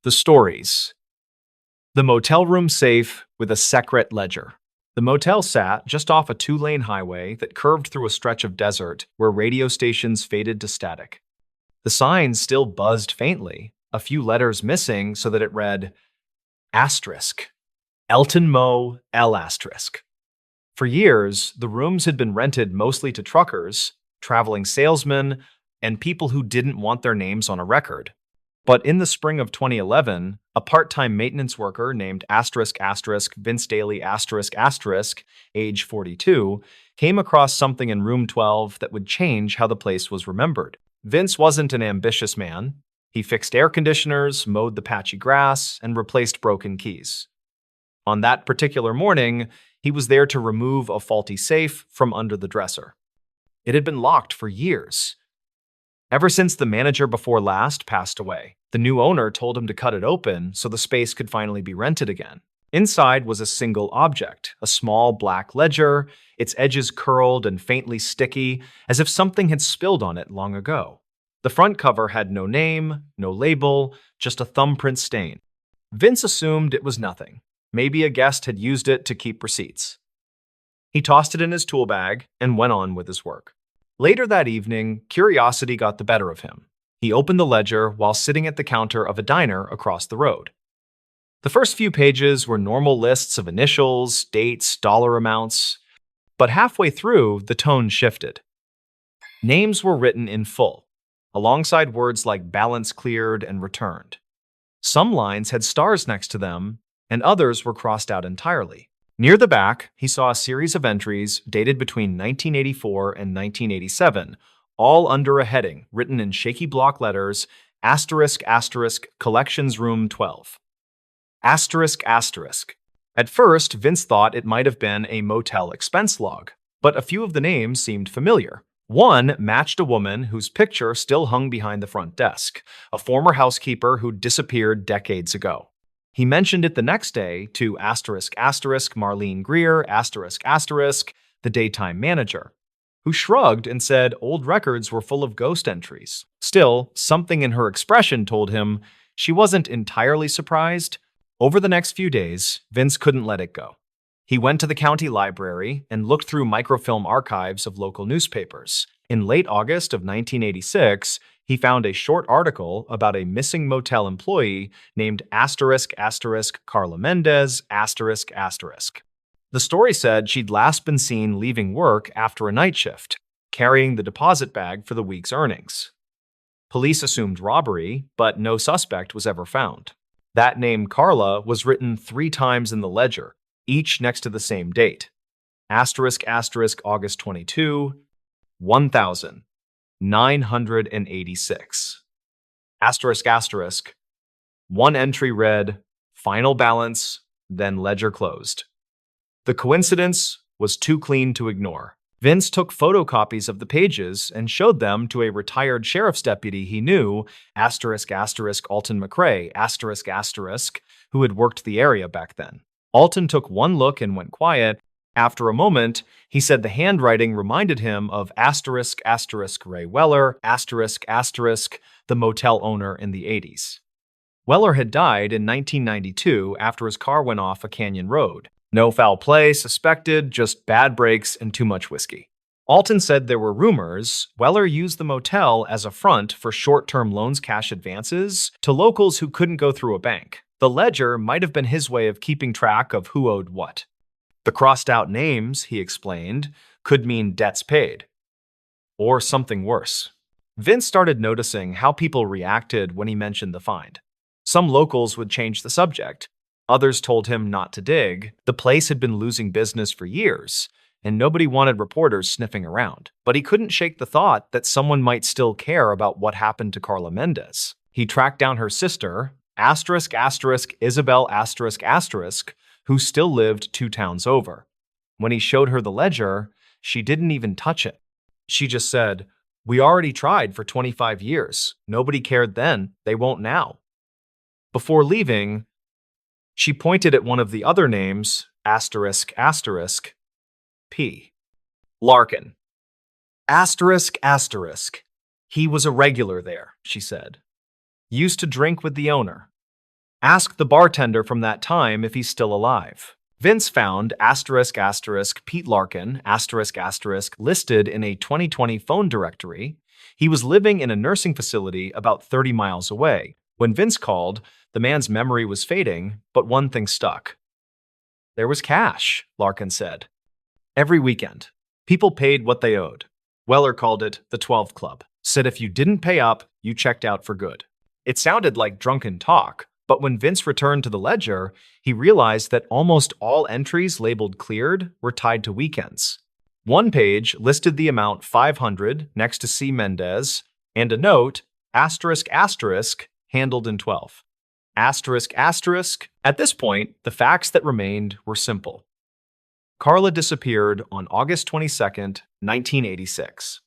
The stories. The motel room safe with a secret ledger. The motel sat just off a two-lane highway that curved through a stretch of desert where radio stations faded to static. The sign still buzzed faintly, a few letters missing so that it read, asterisk, Elton Mo L asterisk. For years, the rooms had been rented mostly to truckers, traveling salesmen, and people who didn't want their names on a record. But in the spring of 2011, a part-time maintenance worker named Vince Daly age 42, came across something in room 12 that would change how the place was remembered. Vince wasn't an ambitious man. He fixed air conditioners, mowed the patchy grass, and replaced broken keys. On that particular morning, he was there to remove a faulty safe from under the dresser. It had been locked for years. Ever since the manager before last passed away, the new owner told him to cut it open so the space could finally be rented again. Inside was a single object, a small black ledger, its edges curled and faintly sticky, as if something had spilled on it long ago. The front cover had no name, no label, just a thumbprint stain. Vince assumed it was nothing. Maybe a guest had used it to keep receipts. He tossed it in his tool bag and went on with his work. Later that evening, curiosity got the better of him. He opened the ledger while sitting at the counter of a diner across the road. The first few pages were normal lists of initials, dates, dollar amounts, but halfway through, the tone shifted. Names were written in full, alongside words like balance cleared and returned. Some lines had stars next to them, and others were crossed out entirely. Near the back, he saw a series of entries dated between 1984 and 1987, all under a heading written in shaky block letters, Collections Room 12. At first, Vince thought it might have been a motel expense log, but a few of the names seemed familiar. One matched a woman whose picture still hung behind the front desk, a former housekeeper who disappeared decades ago. He mentioned it the next day to Marlene Greer, the daytime manager, who shrugged and said old records were full of ghost entries. Still, something in her expression told him she wasn't entirely surprised. Over the next few days, Vince couldn't let it go. He went to the county library and looked through microfilm archives of local newspapers. In late August of 1986, he found a short article about a missing motel employee named Carla Mendez. The story said she'd last been seen leaving work after a night shift, carrying the deposit bag for the week's earnings. Police assumed robbery, but no suspect was ever found. That name Carla was written 3 times in the ledger, each next to the same date. August 22, 1986. One entry read, final balance, then ledger closed. The coincidence was too clean to ignore. Vince took photocopies of the pages and showed them to a retired sheriff's deputy he knew, Alton McCrae, who had worked the area back then. Alton took one look and went quiet. After a moment, he said the handwriting reminded him of Ray Weller, the motel owner in the 80s. Weller had died in 1992 after his car went off a canyon road. No foul play suspected, just bad brakes and too much whiskey. Alton said there were rumors Weller used the motel as a front for short-term loans cash advances to locals who couldn't go through a bank. The ledger might have been his way of keeping track of who owed what. The crossed-out names, he explained, could mean debts paid. Or something worse. Vince started noticing how people reacted when he mentioned the find. Some locals would change the subject. Others told him not to dig. The place had been losing business for years, and nobody wanted reporters sniffing around. But he couldn't shake the thought that someone might still care about what happened to Carla Mendez. He tracked down her sister, Isabel who still lived 2 towns over. When he showed her the ledger, she didn't even touch it. She just said, "We already tried for 25 years. Nobody cared then. They won't now." Before leaving, she pointed at one of the other names, P. Larkin. He was a regular there, she said. Used to drink with the owner. Ask the bartender from that time if he's still alive. Vince found Pete Larkin listed in a 2020 phone directory. He was living in a nursing facility about 30 miles away. When Vince called, the man's memory was fading, but one thing stuck. There was cash, Larkin said. Every weekend, people paid what they owed. Weller called it the 12 Club. Said if you didn't pay up, you checked out for good. It sounded like drunken talk, but when Vince returned to the ledger, he realized that almost all entries labeled cleared were tied to weekends. One page listed the amount 500 next to C. Mendez, and a note, handled in 12. At this point, the facts that remained were simple. Carla disappeared on August 22, 1986.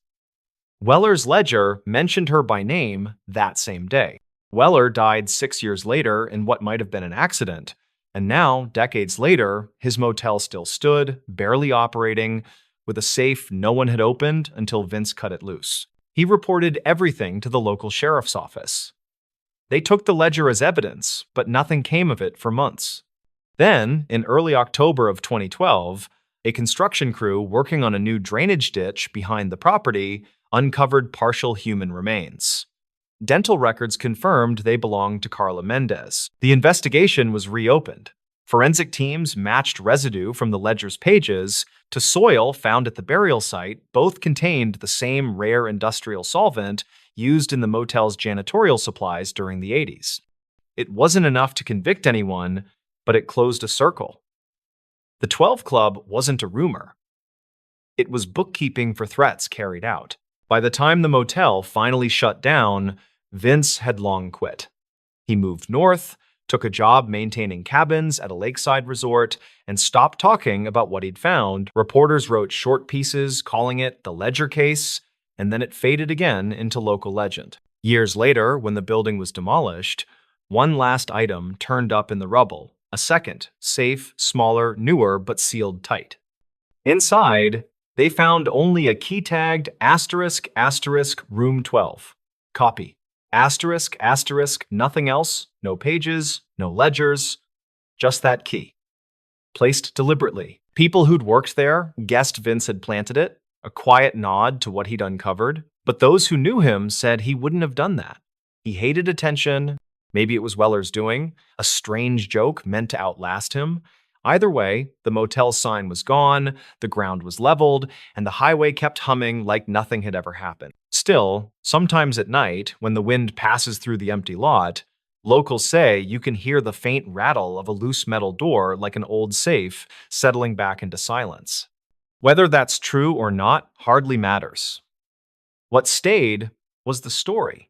Weller's ledger mentioned her by name that same day. Weller died 6 years later in what might have been an accident, and now, decades later, his motel still stood, barely operating, with a safe no one had opened until Vince cut it loose. He reported everything to the local sheriff's office. They took the ledger as evidence, but nothing came of it for months. Then, in early October of 2012, a construction crew working on a new drainage ditch behind the property uncovered partial human remains. Dental records confirmed they belonged to Carla Mendez. The investigation was reopened. Forensic teams matched residue from the ledger's pages to soil found at the burial site. Both contained the same rare industrial solvent used in the motel's janitorial supplies during the 80s. It wasn't enough to convict anyone, but it closed a circle. The 12 Club wasn't a rumor. It was bookkeeping for threats carried out. By the time the motel finally shut down, Vince had long quit. He moved north, took a job maintaining cabins at a lakeside resort, and stopped talking about what he'd found. Reporters wrote short pieces calling it the Ledger case, and then it faded again into local legend. Years later, when the building was demolished, one last item turned up in the rubble, a second, safe, smaller, newer, but sealed tight. Inside, they found only a key-tagged room 12. Copy. Nothing else, no pages, no ledgers, just that key. Placed deliberately. People who'd worked there guessed Vince had planted it, a quiet nod to what he'd uncovered, but those who knew him said he wouldn't have done that. He hated attention, maybe it was Weller's doing, a strange joke meant to outlast him. Either way, the motel sign was gone, the ground was leveled, and the highway kept humming like nothing had ever happened. Still, sometimes at night, when the wind passes through the empty lot, locals say you can hear the faint rattle of a loose metal door like an old safe settling back into silence. Whether that's true or not hardly matters. What stayed was the story,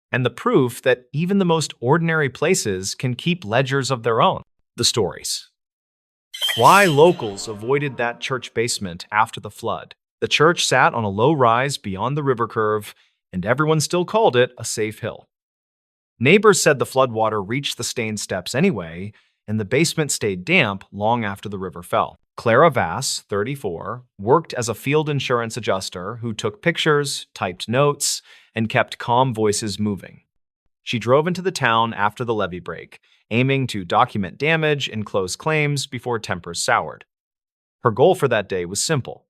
and the proof that even the most ordinary places can keep ledgers of their own. The stories. Why locals avoided that church basement after the flood. The church sat on a low rise beyond the river curve, and everyone still called it a safe hill. Neighbors said the floodwater reached the stained steps anyway, and the basement stayed damp long after the river fell. Clara Vass, 34, worked as a field insurance adjuster who took pictures, typed notes, and kept calm voices moving. She drove into the town after the levee break, aiming to document damage and close claims before tempers soured. Her goal for that day was simple: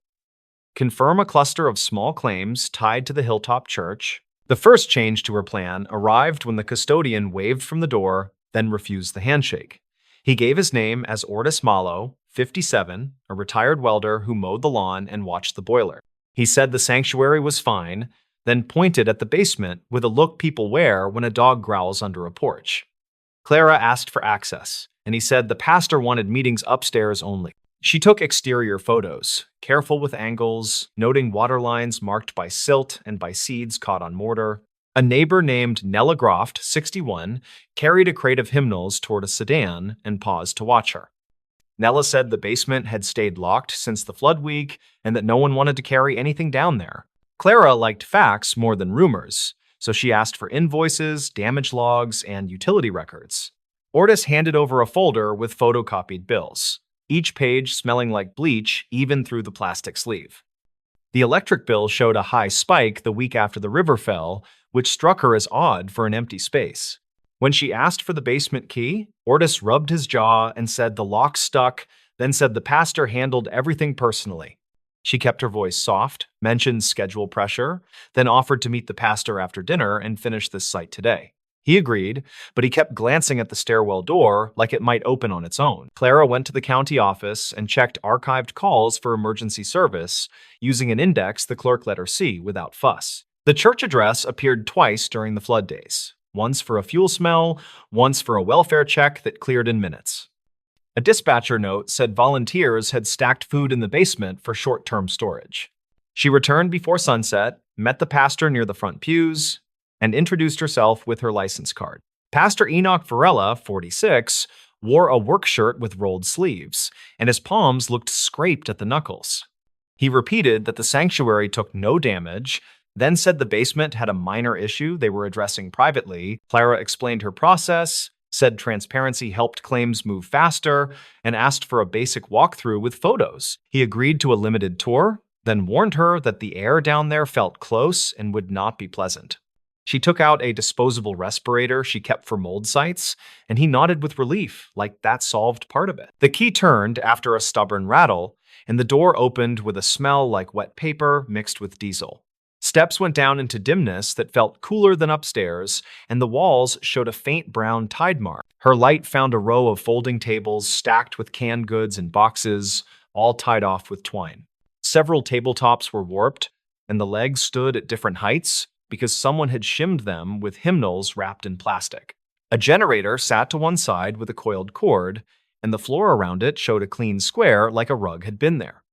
confirm a cluster of small claims tied to the Hilltop Church. The first change to her plan arrived when the custodian waved from the door, then refused the handshake. He gave his name as Ortis Malo, 57, a retired welder who mowed the lawn and watched the boiler. He said the sanctuary was fine, then pointed at the basement with a look people wear when a dog growls under a porch. Clara asked for access, and he said the pastor wanted meetings upstairs only. She took exterior photos, careful with angles, noting water lines marked by silt and by seeds caught on mortar. A neighbor named Nella Groft, 61, carried a crate of hymnals toward a sedan and paused to watch her. Nella said the basement had stayed locked since the flood week and that no one wanted to carry anything down there. Clara liked facts more than rumors, so she asked for invoices, damage logs, and utility records. Ortis handed over a folder with photocopied bills, each page smelling like bleach even through the plastic sleeve. The electric bill showed a high spike the week after the river fell, which struck her as odd for an empty space. When she asked for the basement key, Ortis rubbed his jaw and said the lock stuck, then said the pastor handled everything personally. She kept her voice soft, mentioned schedule pressure, then offered to meet the pastor after dinner and finish this site today. He agreed, but he kept glancing at the stairwell door like it might open on its own. Clara went to the county office and checked archived calls for emergency service using an index the clerk let her see without fuss. The church address appeared twice during the flood days, once for a fuel smell, once for a welfare check that cleared in minutes. A dispatcher note said volunteers had stacked food in the basement for short-term storage. She returned before sunset, met the pastor near the front pews, and introduced herself with her license card. Pastor Enoch Varela, 46, wore a work shirt with rolled sleeves, and his palms looked scraped at the knuckles. He repeated that the sanctuary took no damage, then said the basement had a minor issue they were addressing privately. Clara explained her process, said transparency helped claims move faster, and asked for a basic walkthrough with photos. He agreed to a limited tour, then warned her that the air down there felt close and would not be pleasant. She took out a disposable respirator she kept for mold sites, and he nodded with relief, like that solved part of it. The key turned after a stubborn rattle, and the door opened with a smell like wet paper mixed with diesel. Steps went down into dimness that felt cooler than upstairs, and the walls showed a faint brown tide mark. Her light found a row of folding tables stacked with canned goods and boxes, all tied off with twine. Several tabletops were warped, and the legs stood at different heights because someone had shimmed them with hymnals wrapped in plastic. A generator sat to one side with a coiled cord, and the floor around it showed a clean square like a rug had been there.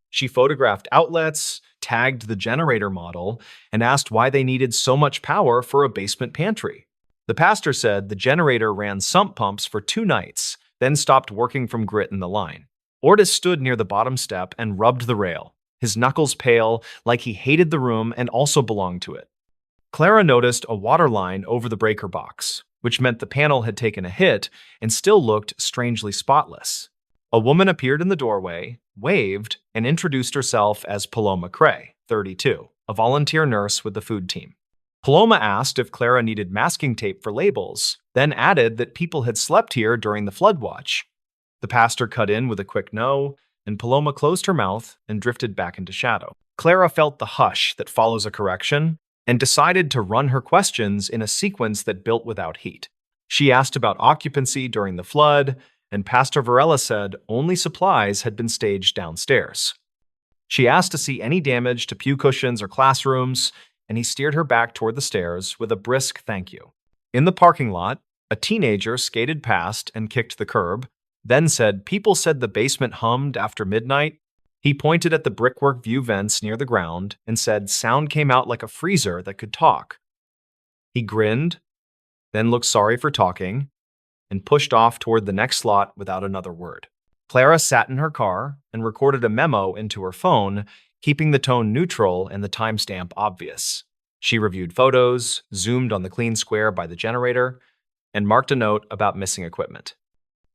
She photographed outlets, tagged the generator model, and asked why they needed so much power for a basement pantry. The pastor said the generator ran sump pumps for 2 nights, then stopped working from grit in the line. Ortis stood near the bottom step and rubbed the rail, his knuckles pale, like he hated the room and also belonged to it. Clara noticed a water line over the breaker box, which meant the panel had taken a hit and still looked strangely spotless. A woman appeared in the doorway, waved, and introduced herself as Paloma Cray, 32, a volunteer nurse with the food team. Paloma asked if Clara needed masking tape for labels, then added that people had slept here during the flood watch. The pastor cut in with a quick no, and Paloma closed her mouth and drifted back into shadow. Clara felt the hush that follows a correction and decided to run her questions in a sequence that built without heat. She asked about occupancy during the flood, and Pastor Varela said only supplies had been staged downstairs. She asked to see any damage to pew cushions or classrooms, and he steered her back toward the stairs with a brisk thank you. In the parking lot, a teenager skated past and kicked the curb, then said people said the basement hummed after midnight. He pointed at the brickwork view vents near the ground and said sound came out like a freezer that could talk. He grinned, then looked sorry for talking, and pushed off toward the next slot without another word. Clara sat in her car and recorded a memo into her phone, keeping the tone neutral and the timestamp obvious. She reviewed photos, zoomed on the clean square by the generator, and marked a note about missing equipment.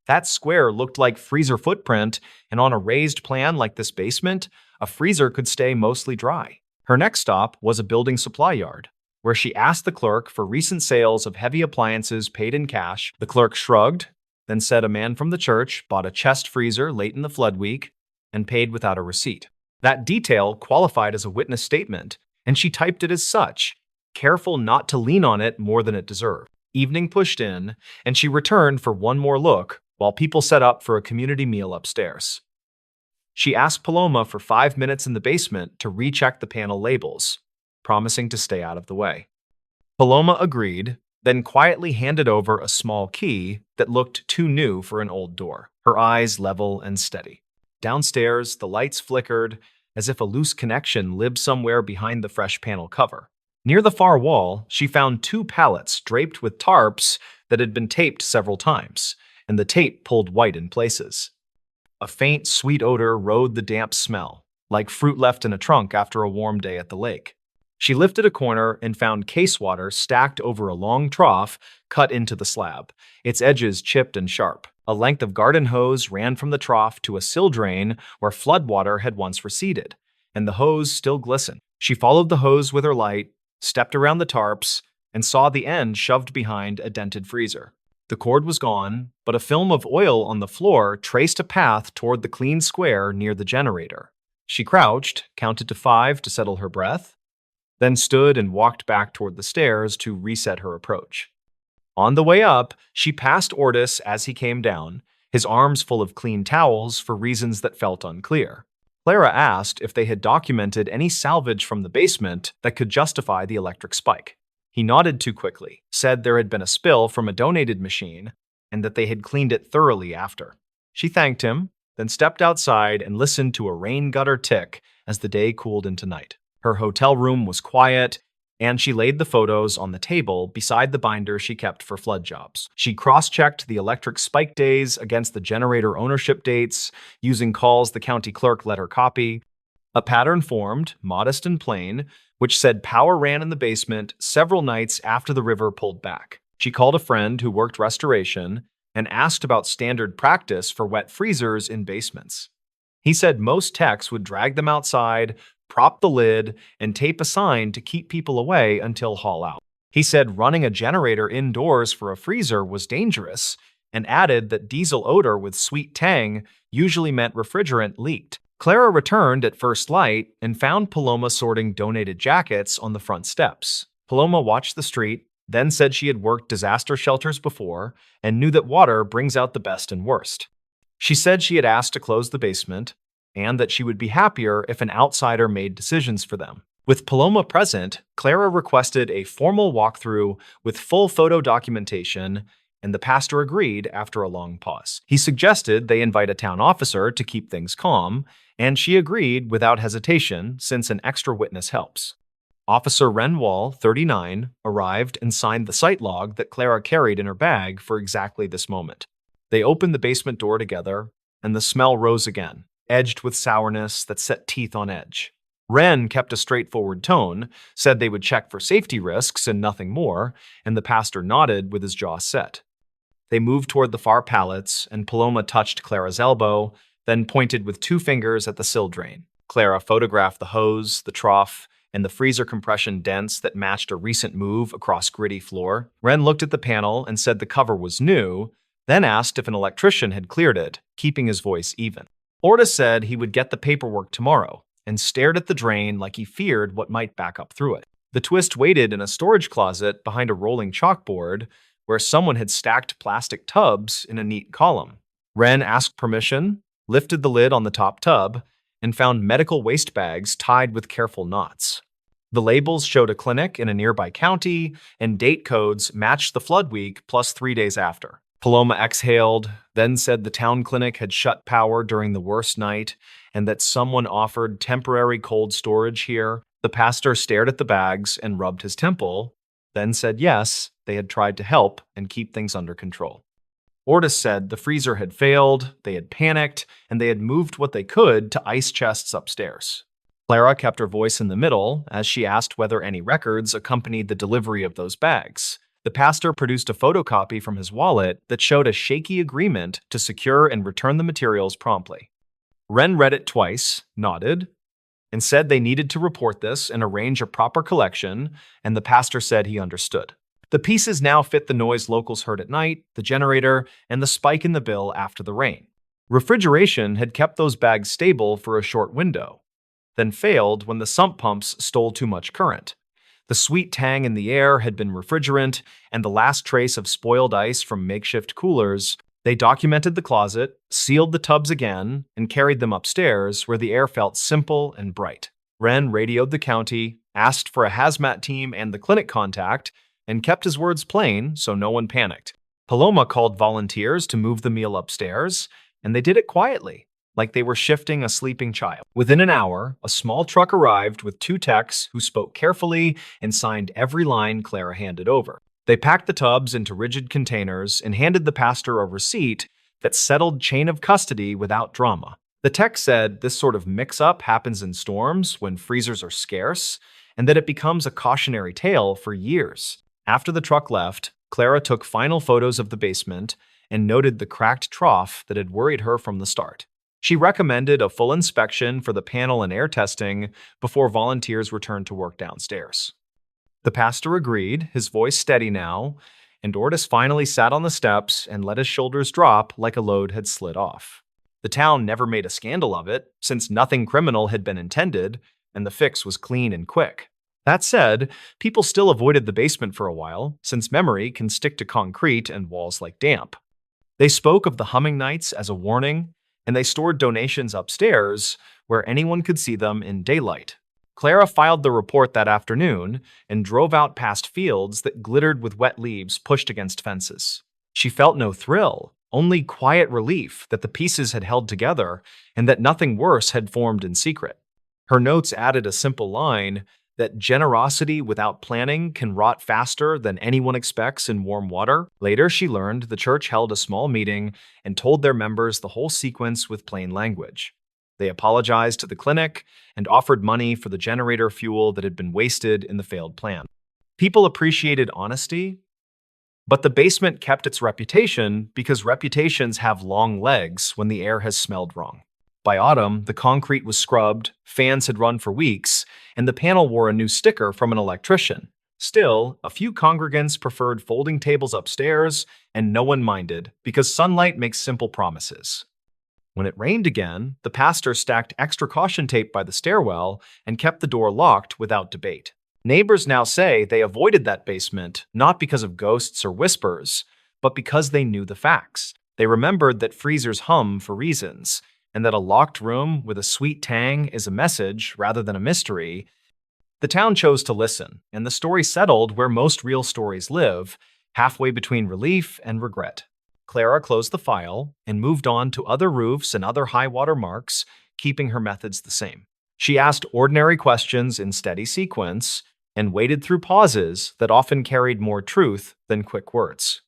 That square looked like freezer footprint, and on a raised plan like this basement, a freezer could stay mostly dry. Her next stop was a building supply yard, where she asked the clerk for recent sales of heavy appliances paid in cash. The clerk shrugged, then said a man from the church bought a chest freezer late in the flood week and paid without a receipt. That detail qualified as a witness statement, and she typed it as such, careful not to lean on it more than it deserved. Evening pushed in, and she returned for one more look while people set up for a community meal upstairs. She asked Paloma for 5 minutes in the basement to recheck the panel labels, promising to stay out of the way. Paloma agreed, then quietly handed over a small key that looked too new for an old door, her eyes level and steady. Downstairs, the lights flickered, as if a loose connection lived somewhere behind the fresh panel cover. Near the far wall, she found 2 pallets draped with tarps that had been taped several times, and the tape pulled white in places. A faint, sweet odor rode the damp smell, like fruit left in a trunk after a warm day at the lake. She lifted a corner and found case water stacked over a long trough cut into the slab, its edges chipped and sharp. A length of garden hose ran from the trough to a sill drain where floodwater had once receded, and the hose still glistened. She followed the hose with her light, stepped around the tarps, and saw the end shoved behind a dented freezer. The cord was gone, but a film of oil on the floor traced a path toward the clean square near the generator. She crouched, counted to 5 to settle her breath, then stood and walked back toward the stairs to reset her approach. On the way up, she passed Ortis as he came down, his arms full of clean towels for reasons that felt unclear. Clara asked if they had documented any salvage from the basement that could justify the electric spike. He nodded too quickly, said there had been a spill from a donated machine, and that they had cleaned it thoroughly after. She thanked him, then stepped outside and listened to a rain gutter tick as the day cooled into night. Her hotel room was quiet, and she laid the photos on the table beside the binder she kept for flood jobs. She cross-checked the electric spike days against the generator ownership dates, using calls the county clerk let her copy. A pattern formed, modest and plain, which said power ran in the basement several nights after the river pulled back. She called a friend who worked restoration and asked about standard practice for wet freezers in basements. He said most techs would drag them outside, prop the lid, and tape a sign to keep people away until haul out. He said running a generator indoors for a freezer was dangerous, and added that diesel odor with sweet tang usually meant refrigerant leaked. Clara returned at first light and found Paloma sorting donated jackets on the front steps. Paloma watched the street, then said she had worked disaster shelters before and knew that water brings out the best and worst. She said she had asked to close the basement and that she would be happier if an outsider made decisions for them. With Paloma present, Clara requested a formal walkthrough with full photo documentation, and the pastor agreed after a long pause. He suggested they invite a town officer to keep things calm, and she agreed without hesitation since an extra witness helps. Officer Renwall, 39, arrived and signed the site log that Clara carried in her bag for exactly this moment. They opened the basement door together, and the smell rose again, edged with sourness that set teeth on edge. Wren kept a straightforward tone, said they would check for safety risks and nothing more, and the pastor nodded with his jaw set. They moved toward the far pallets, and Paloma touched Clara's elbow, then pointed with 2 fingers at the sill drain. Clara photographed the hose, the trough, and the freezer compression dents that matched a recent move across gritty floor. Wren looked at the panel and said the cover was new, then asked if an electrician had cleared it, keeping his voice even. Ortis said he would get the paperwork tomorrow, and stared at the drain like he feared what might back up through it. The twist waited in a storage closet behind a rolling chalkboard where someone had stacked plastic tubs in a neat column. Wren asked permission, lifted the lid on the top tub, and found medical waste bags tied with careful knots. The labels showed a clinic in a nearby county, and date codes matched the flood week plus 3 days after. Paloma exhaled, then said the town clinic had shut power during the worst night and that someone offered temporary cold storage here. The pastor stared at the bags and rubbed his temple, then said yes, they had tried to help and keep things under control. Ortis said the freezer had failed, they had panicked, and they had moved what they could to ice chests upstairs. Clara kept her voice in the middle as she asked whether any records accompanied the delivery of those bags. The pastor produced a photocopy from his wallet that showed a shaky agreement to secure and return the materials promptly. Wren read it twice, nodded, and said they needed to report this and arrange a proper collection, and the pastor said he understood. The pieces now fit the noise locals heard at night, the generator, and the spike in the bill after the rain. Refrigeration had kept those bags stable for a short window, then failed when the sump pumps stole too much current. The sweet tang in the air had been refrigerant, and the last trace of spoiled ice from makeshift coolers. They documented the closet, sealed the tubs again, and carried them upstairs where the air felt simple and bright. Wren radioed the county, asked for a hazmat team and the clinic contact, and kept his words plain so no one panicked. Paloma called volunteers to move the meal upstairs, and they did it quietly, like they were shifting a sleeping child. Within an hour, a small truck arrived with 2 techs who spoke carefully and signed every line Clara handed over. They packed the tubs into rigid containers and handed the pastor a receipt that settled chain of custody without drama. The tech said this sort of mix-up happens in storms when freezers are scarce, and that it becomes a cautionary tale for years. After the truck left, Clara took final photos of the basement and noted the cracked trough that had worried her from the start. She recommended a full inspection for the panel and air testing before volunteers returned to work downstairs. The pastor agreed, his voice steady now, and Ordis finally sat on the steps and let his shoulders drop like a load had slid off. The town never made a scandal of it, since nothing criminal had been intended, and the fix was clean and quick. That said, people still avoided the basement for a while, since memory can stick to concrete and walls like damp. They spoke of the humming nights as a warning, and they stored donations upstairs where anyone could see them in daylight. Clara filed the report that afternoon and drove out past fields that glittered with wet leaves pushed against fences. She felt no thrill, only quiet relief that the pieces had held together and that nothing worse had formed in secret. Her notes added a simple line that generosity without planning can rot faster than anyone expects in warm water. Later, she learned the church held a small meeting and told their members the whole sequence with plain language. They apologized to the clinic and offered money for the generator fuel that had been wasted in the failed plan. People appreciated honesty, but the basement kept its reputation because reputations have long legs when the air has smelled wrong. By autumn, the concrete was scrubbed, fans had run for weeks, and the panel wore a new sticker from an electrician. Still, a few congregants preferred folding tables upstairs, and no one minded because sunlight makes simple promises. When it rained again, the pastor stacked extra caution tape by the stairwell and kept the door locked without debate. Neighbors now say they avoided that basement not because of ghosts or whispers, but because they knew the facts. They remembered that freezers hum for reasons, and that a locked room with a sweet tang is a message rather than a mystery. The town chose to listen, and the story settled where most real stories live, halfway between relief and regret. Clara closed the file and moved on to other roofs and other high-water marks, keeping her methods the same. She asked ordinary questions in steady sequence and waded through pauses that often carried more truth than quick words.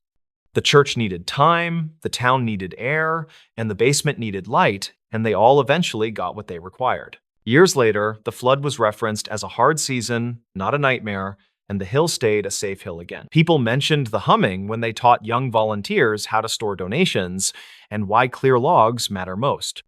The church needed time, the town needed air, and the basement needed light, and they all eventually got what they required. Years later, the flood was referenced as a hard season, not a nightmare, and the hill stayed a safe hill again. People mentioned the humming when they taught young volunteers how to store donations and why clear logs matter most.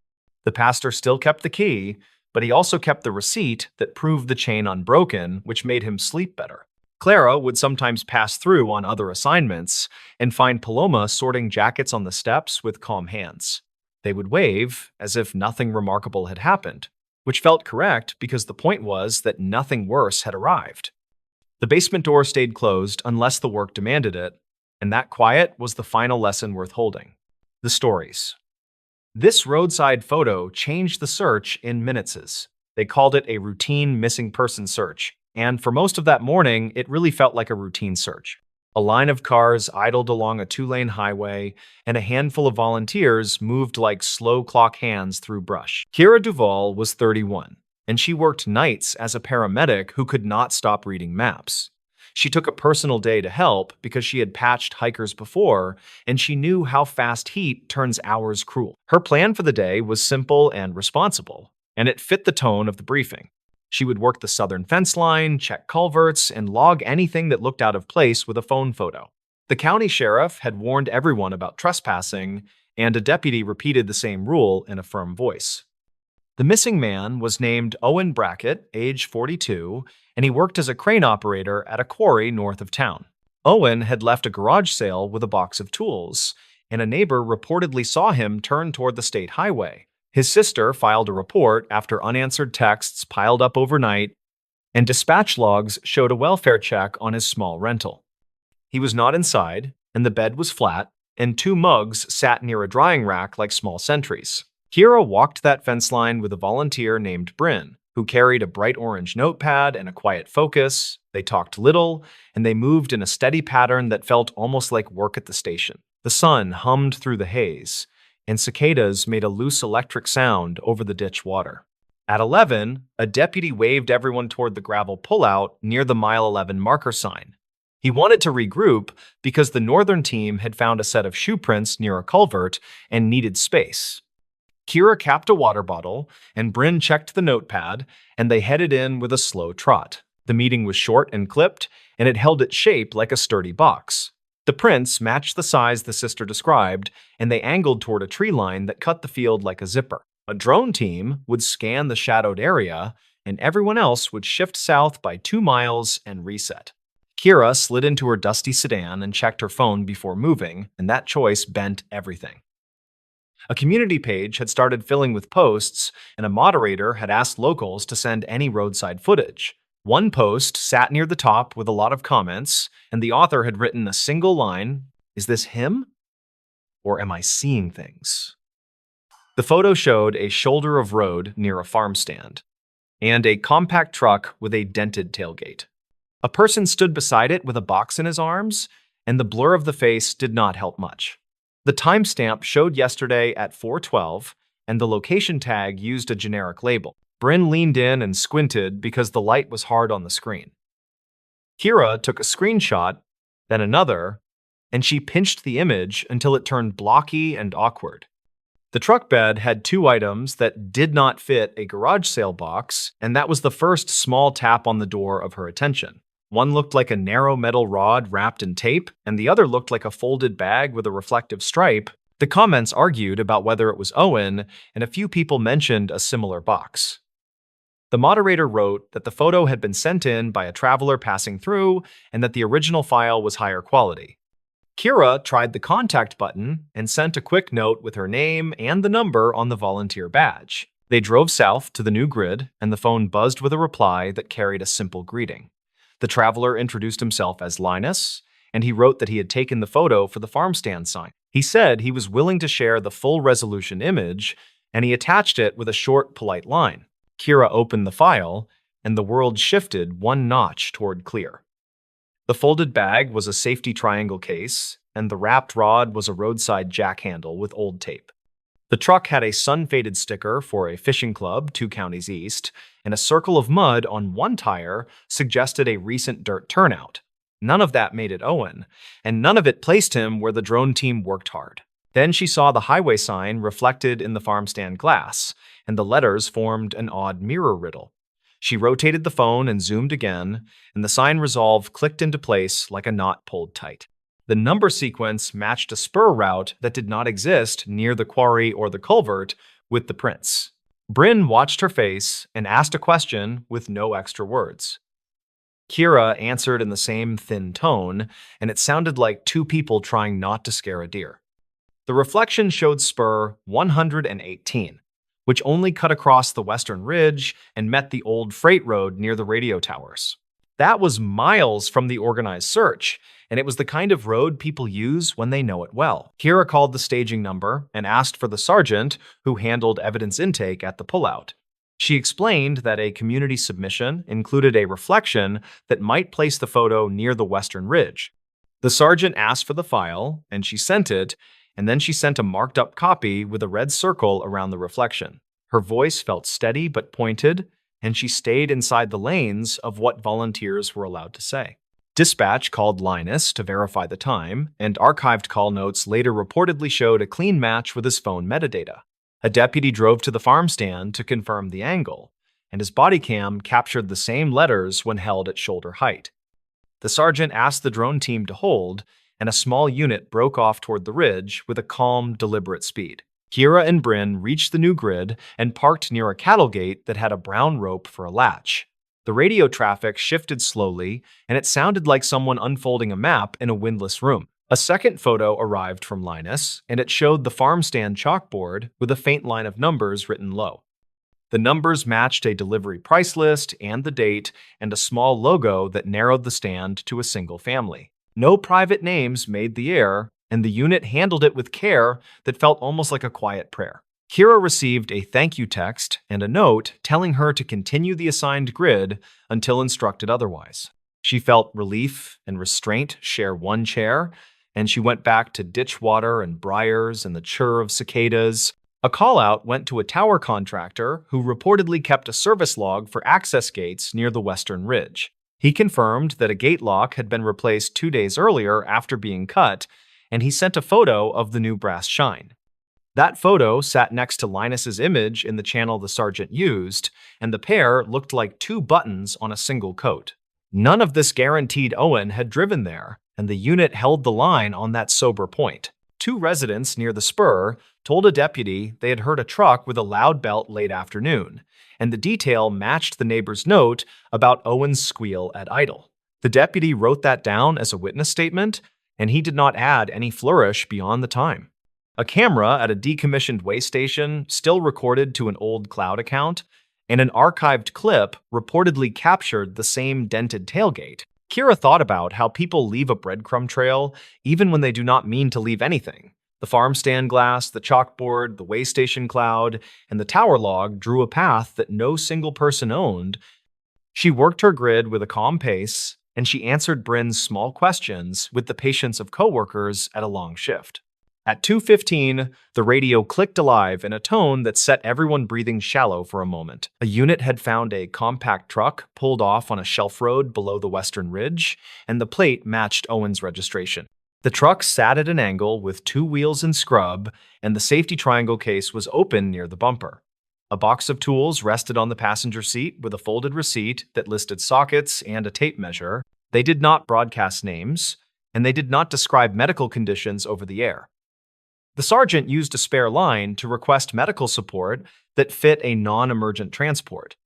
The pastor still kept the key, but he also kept the receipt that proved the chain unbroken, which made him sleep better. Clara would sometimes pass through on other assignments and find Paloma sorting jackets on the steps with calm hands. They would wave as if nothing remarkable had happened, which felt correct because the point was that nothing worse had arrived. The basement door stayed closed unless the work demanded it, and that quiet was the final lesson worth holding. The stories. This roadside photo changed the search in minutes. They called it a routine missing person search, and for most of that morning, it really felt like a routine search. A line of cars idled along a two-lane highway, and a handful of volunteers moved like slow clock hands through brush. Kira Duvall was 31. And she worked nights as a paramedic who could not stop reading maps. She took a personal day to help because she had patched hikers before, and she knew how fast heat turns hours cruel. Her plan for the day was simple and responsible, and it fit the tone of the briefing. She would work the southern fence line, check culverts, and log anything that looked out of place with a phone photo. The county sheriff had warned everyone about trespassing, and a deputy repeated the same rule in a firm voice. The missing man was named Owen Brackett, age 42, and he worked as a crane operator at a quarry north of town. Owen had left a garage sale with a box of tools, and a neighbor reportedly saw him turn toward the state highway. His sister filed a report after unanswered texts piled up overnight, and dispatch logs showed a welfare check on his small rental. He was not inside, and the bed was flat, and 2 mugs sat near a drying rack like small sentries. Kira walked that fence line with a volunteer named Bryn, who carried a bright orange notepad and a quiet focus. They talked little, and they moved in a steady pattern that felt almost like work at the station. The sun hummed through the haze, and cicadas made a loose electric sound over the ditch water. At 11, a deputy waved everyone toward the gravel pullout near the mile 11 marker sign. He wanted to regroup because the northern team had found a set of shoe prints near a culvert and needed space. Kira capped a water bottle, and Bryn checked the notepad, and they headed in with a slow trot. The meeting was short and clipped, and it held its shape like a sturdy box. The prints matched the size the sister described, and they angled toward a tree line that cut the field like a zipper. A drone team would scan the shadowed area, and everyone else would shift south by 2 miles and reset. Kira slid into her dusty sedan and checked her phone before moving, and that choice bent everything. A community page had started filling with posts, and a moderator had asked locals to send any roadside footage. One post sat near the top with a lot of comments, and the author had written a single line, "Is this him? Or am I seeing things?" The photo showed a shoulder of road near a farm stand, and a compact truck with a dented tailgate. A person stood beside it with a box in his arms, and the blur of the face did not help much. The timestamp showed yesterday at 4:12, and the location tag used a generic label. Bryn leaned in and squinted because the light was hard on the screen. Kira took a screenshot, then another, and she pinched the image until it turned blocky and awkward. The truck bed had two items that did not fit a garage sale box, and that was the first small tap on the door of her attention. One looked like a narrow metal rod wrapped in tape, and the other looked like a folded bag with a reflective stripe. The comments argued about whether it was Owen, and a few people mentioned a similar box. The moderator wrote that the photo had been sent in by a traveler passing through and that the original file was higher quality. Kira tried the contact button and sent a quick note with her name and the number on the volunteer badge. They drove south to the new grid, and the phone buzzed with a reply that carried a simple greeting. The traveler introduced himself as Linus, and he wrote that he had taken the photo for the farm stand sign. He said he was willing to share the full resolution image, and he attached it with a short, polite line. Kira opened the file, and the world shifted one notch toward clear. The folded bag was a safety triangle case, and the wrapped rod was a roadside jack handle with old tape. The truck had a sun-faded sticker for a fishing club 2 counties east, and a circle of mud on one tire suggested a recent dirt turnout. None of that made it Owen, and none of it placed him where the drone team worked hard. Then she saw the highway sign reflected in the farm stand glass, and the letters formed an odd mirror riddle. She rotated the phone and zoomed again, and the sign resolve clicked into place like a knot pulled tight. The number sequence matched a spur route that did not exist near the quarry or the culvert with the prints. Bryn watched her face and asked a question with no extra words. Kira answered in the same thin tone, and it sounded like two people trying not to scare a deer. The reflection showed spur 118, which only cut across the western ridge and met the old freight road near the radio towers. That was miles from the organized search, and it was the kind of road people use when they know it well. Kira called the staging number and asked for the sergeant who handled evidence intake at the pullout. She explained that a community submission included a reflection that might place the photo near the western ridge. The sergeant asked for the file, and she sent it, and then she sent a marked-up copy with a red circle around the reflection. Her voice felt steady but pointed, and she stayed inside the lanes of what volunteers were allowed to say. Dispatch called Linus to verify the time, and archived call notes later reportedly showed a clean match with his phone metadata. A deputy drove to the farm stand to confirm the angle, and his body cam captured the same letters when held at shoulder height. The sergeant asked the drone team to hold, and a small unit broke off toward the ridge with a calm, deliberate speed. Kira and Bryn reached the new grid and parked near a cattle gate that had a brown rope for a latch. The radio traffic shifted slowly, and it sounded like someone unfolding a map in a windless room. A second photo arrived from Linus, and it showed the farm stand chalkboard with a faint line of numbers written low. The numbers matched a delivery price list and the date, and a small logo that narrowed the stand to a single family. No private names made the air, and the unit handled it with care that felt almost like a quiet prayer. Kira received a thank you text and a note telling her to continue the assigned grid until instructed otherwise. She felt relief and restraint share one chair, and she went back to ditch water and briars and the chirr of cicadas. A call-out went to a tower contractor who reportedly kept a service log for access gates near the western ridge. He confirmed that a gate lock had been replaced 2 days earlier after being cut, and he sent a photo of the new brass shine. That photo sat next to Linus's image in the channel the sergeant used, and the pair looked like two buttons on a single coat. None of this guaranteed Owen had driven there, and the unit held the line on that sober point. Two residents near the spur told a deputy they had heard a truck with a loud belt late afternoon, and the detail matched the neighbor's note about Owen's squeal at idle. The deputy wrote that down as a witness statement, and he did not add any flourish beyond the time. A camera at a decommissioned way station still recorded to an old cloud account, and an archived clip reportedly captured the same dented tailgate. Kira thought about how people leave a breadcrumb trail even when they do not mean to leave anything. The farm stand glass, the chalkboard, the way station cloud, and the tower log drew a path that no single person owned. She worked her grid with a calm pace, and she answered Bryn's small questions with the patience of coworkers at a long shift. At 2:15, the radio clicked alive in a tone that set everyone breathing shallow for a moment. A unit had found a compact truck pulled off on a shelf road below the western ridge, and the plate matched Owen's registration. The truck sat at an angle with two wheels and scrub, and the safety triangle case was open near the bumper. A box of tools rested on the passenger seat with a folded receipt that listed sockets and a tape measure. They did not broadcast names, and they did not describe medical conditions over the air. The sergeant used a spare line to request medical support that fit a non-emergent transport.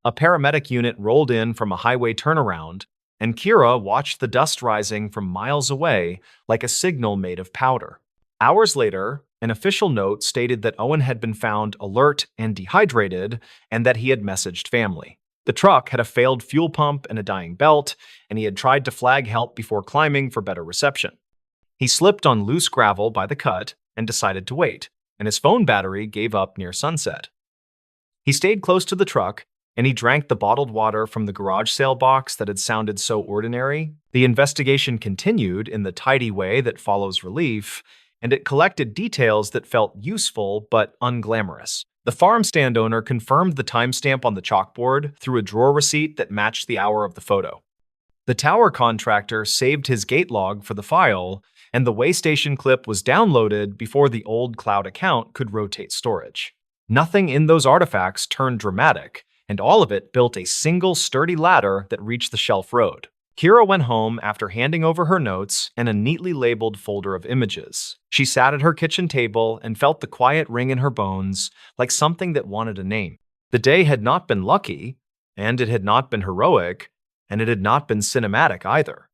A paramedic unit rolled in from a highway turnaround, and Kira watched the dust rising from miles away like a signal made of powder. Hours later, an official note stated that Owen had been found alert and dehydrated, and that he had messaged family. The truck had a failed fuel pump and a dying belt, and he had tried to flag help before climbing for better reception. He slipped on loose gravel by the cut and decided to wait, and his phone battery gave up near sunset. He stayed close to the truck, and he drank the bottled water from the garage sale box that had sounded so ordinary. The investigation continued in the tidy way that follows relief, and it collected details that felt useful but unglamorous. The farm stand owner confirmed the timestamp on the chalkboard through a drawer receipt that matched the hour of the photo. The tower contractor saved his gate log for the file, and the way station clip was downloaded before the old cloud account could rotate storage. Nothing in those artifacts turned dramatic, and all of it built a single sturdy ladder that reached the shelf road. Kira went home after handing over her notes and a neatly labeled folder of images. She sat at her kitchen table and felt the quiet ring in her bones, like something that wanted a name. The day had not been lucky, and it had not been heroic, and it had not been cinematic either.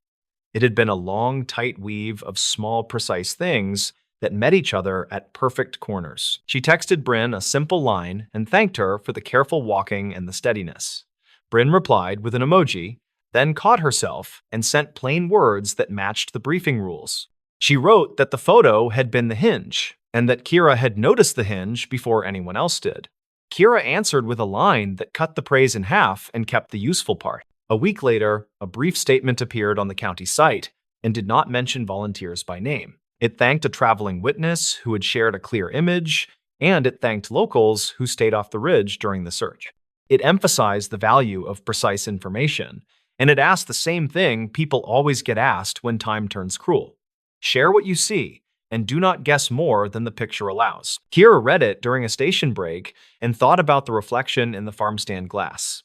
It had been a long, tight weave of small, precise things that met each other at perfect corners. She texted Bryn a simple line and thanked her for the careful walking and the steadiness. Bryn replied with an emoji, then caught herself and sent plain words that matched the briefing rules. She wrote that the photo had been the hinge, and that Kira had noticed the hinge before anyone else did. Kira answered with a line that cut the praise in half and kept the useful part. A week later, a brief statement appeared on the county site and did not mention volunteers by name. It thanked a traveling witness who had shared a clear image, and it thanked locals who stayed off the ridge during the search. It emphasized the value of precise information, and it asked the same thing people always get asked when time turns cruel. Share what you see, and do not guess more than the picture allows. Kira read it during a station break and thought about the reflection in the farm stand glass.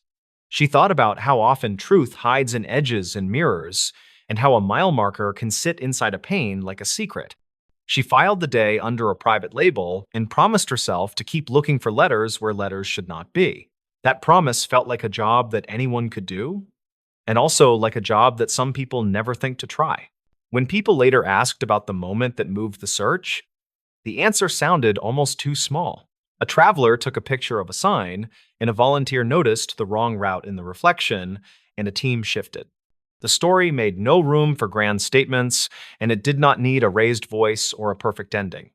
She thought about how often truth hides in edges and mirrors, and how a mile marker can sit inside a pane like a secret. She filed the day under a private label and promised herself to keep looking for letters where letters should not be. That promise felt like a job that anyone could do, and also like a job that some people never think to try. When people later asked about the moment that moved the search, the answer sounded almost too small. A traveler took a picture of a sign, and a volunteer noticed the wrong route in the reflection, and a team shifted. The story made no room for grand statements, and it did not need a raised voice or a perfect ending.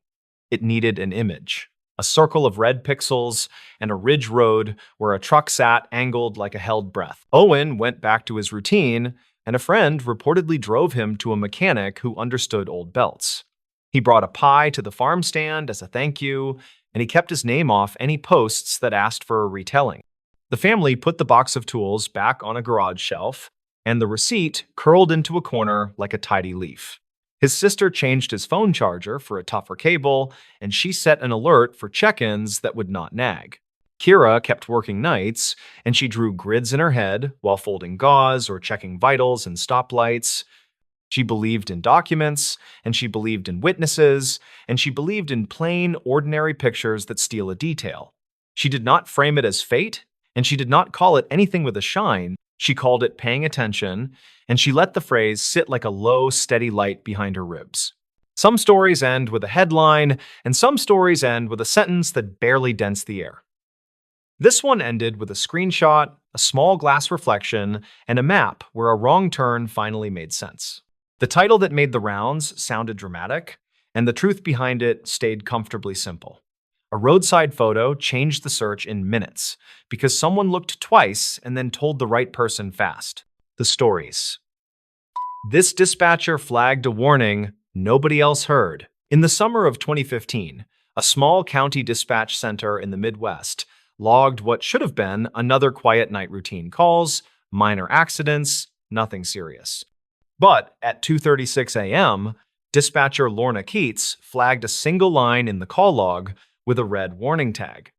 It needed an image, a circle of red pixels, and a ridge road where a truck sat angled like a held breath. Owen went back to his routine, and a friend reportedly drove him to a mechanic who understood old belts. He brought a pie to the farm stand as a thank you, and he kept his name off any posts that asked for a retelling. The family put the box of tools back on a garage shelf, and the receipt curled into a corner like a tidy leaf. His sister changed his phone charger for a tougher cable, and she set an alert for check-ins that would not nag. Kira kept working nights, and she drew grids in her head while folding gauze or checking vitals and stoplights. She believed in documents, and she believed in witnesses, and she believed in plain, ordinary pictures that steal a detail. She did not frame it as fate, and she did not call it anything with a shine. She called it paying attention, and she let the phrase sit like a low, steady light behind her ribs. Some stories end with a headline, and some stories end with a sentence that barely dents the air. This one ended with a screenshot, a small glass reflection, and a map where a wrong turn finally made sense. The title that made the rounds sounded dramatic, and the truth behind it stayed comfortably simple. A roadside photo changed the search in minutes because someone looked twice and then told the right person fast. The stories. This dispatcher flagged a warning nobody else heard. In the summer of 2015, a small county dispatch center in the Midwest logged what should have been another quiet night routine calls, minor accidents, nothing serious. But at 2:36 a.m., dispatcher Lorna Keats flagged a single line in the call log with a red warning tag.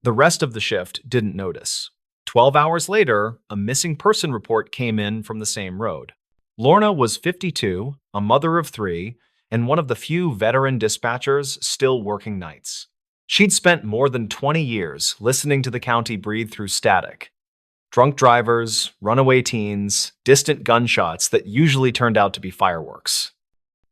The rest of the shift didn't notice. 12 hours later, a missing person report came in from the same road. Lorna was 52, a mother of 3, and one of the few veteran dispatchers still working nights. She'd spent more than 20 years listening to the county breathe through static. Drunk drivers, runaway teens, distant gunshots that usually turned out to be fireworks.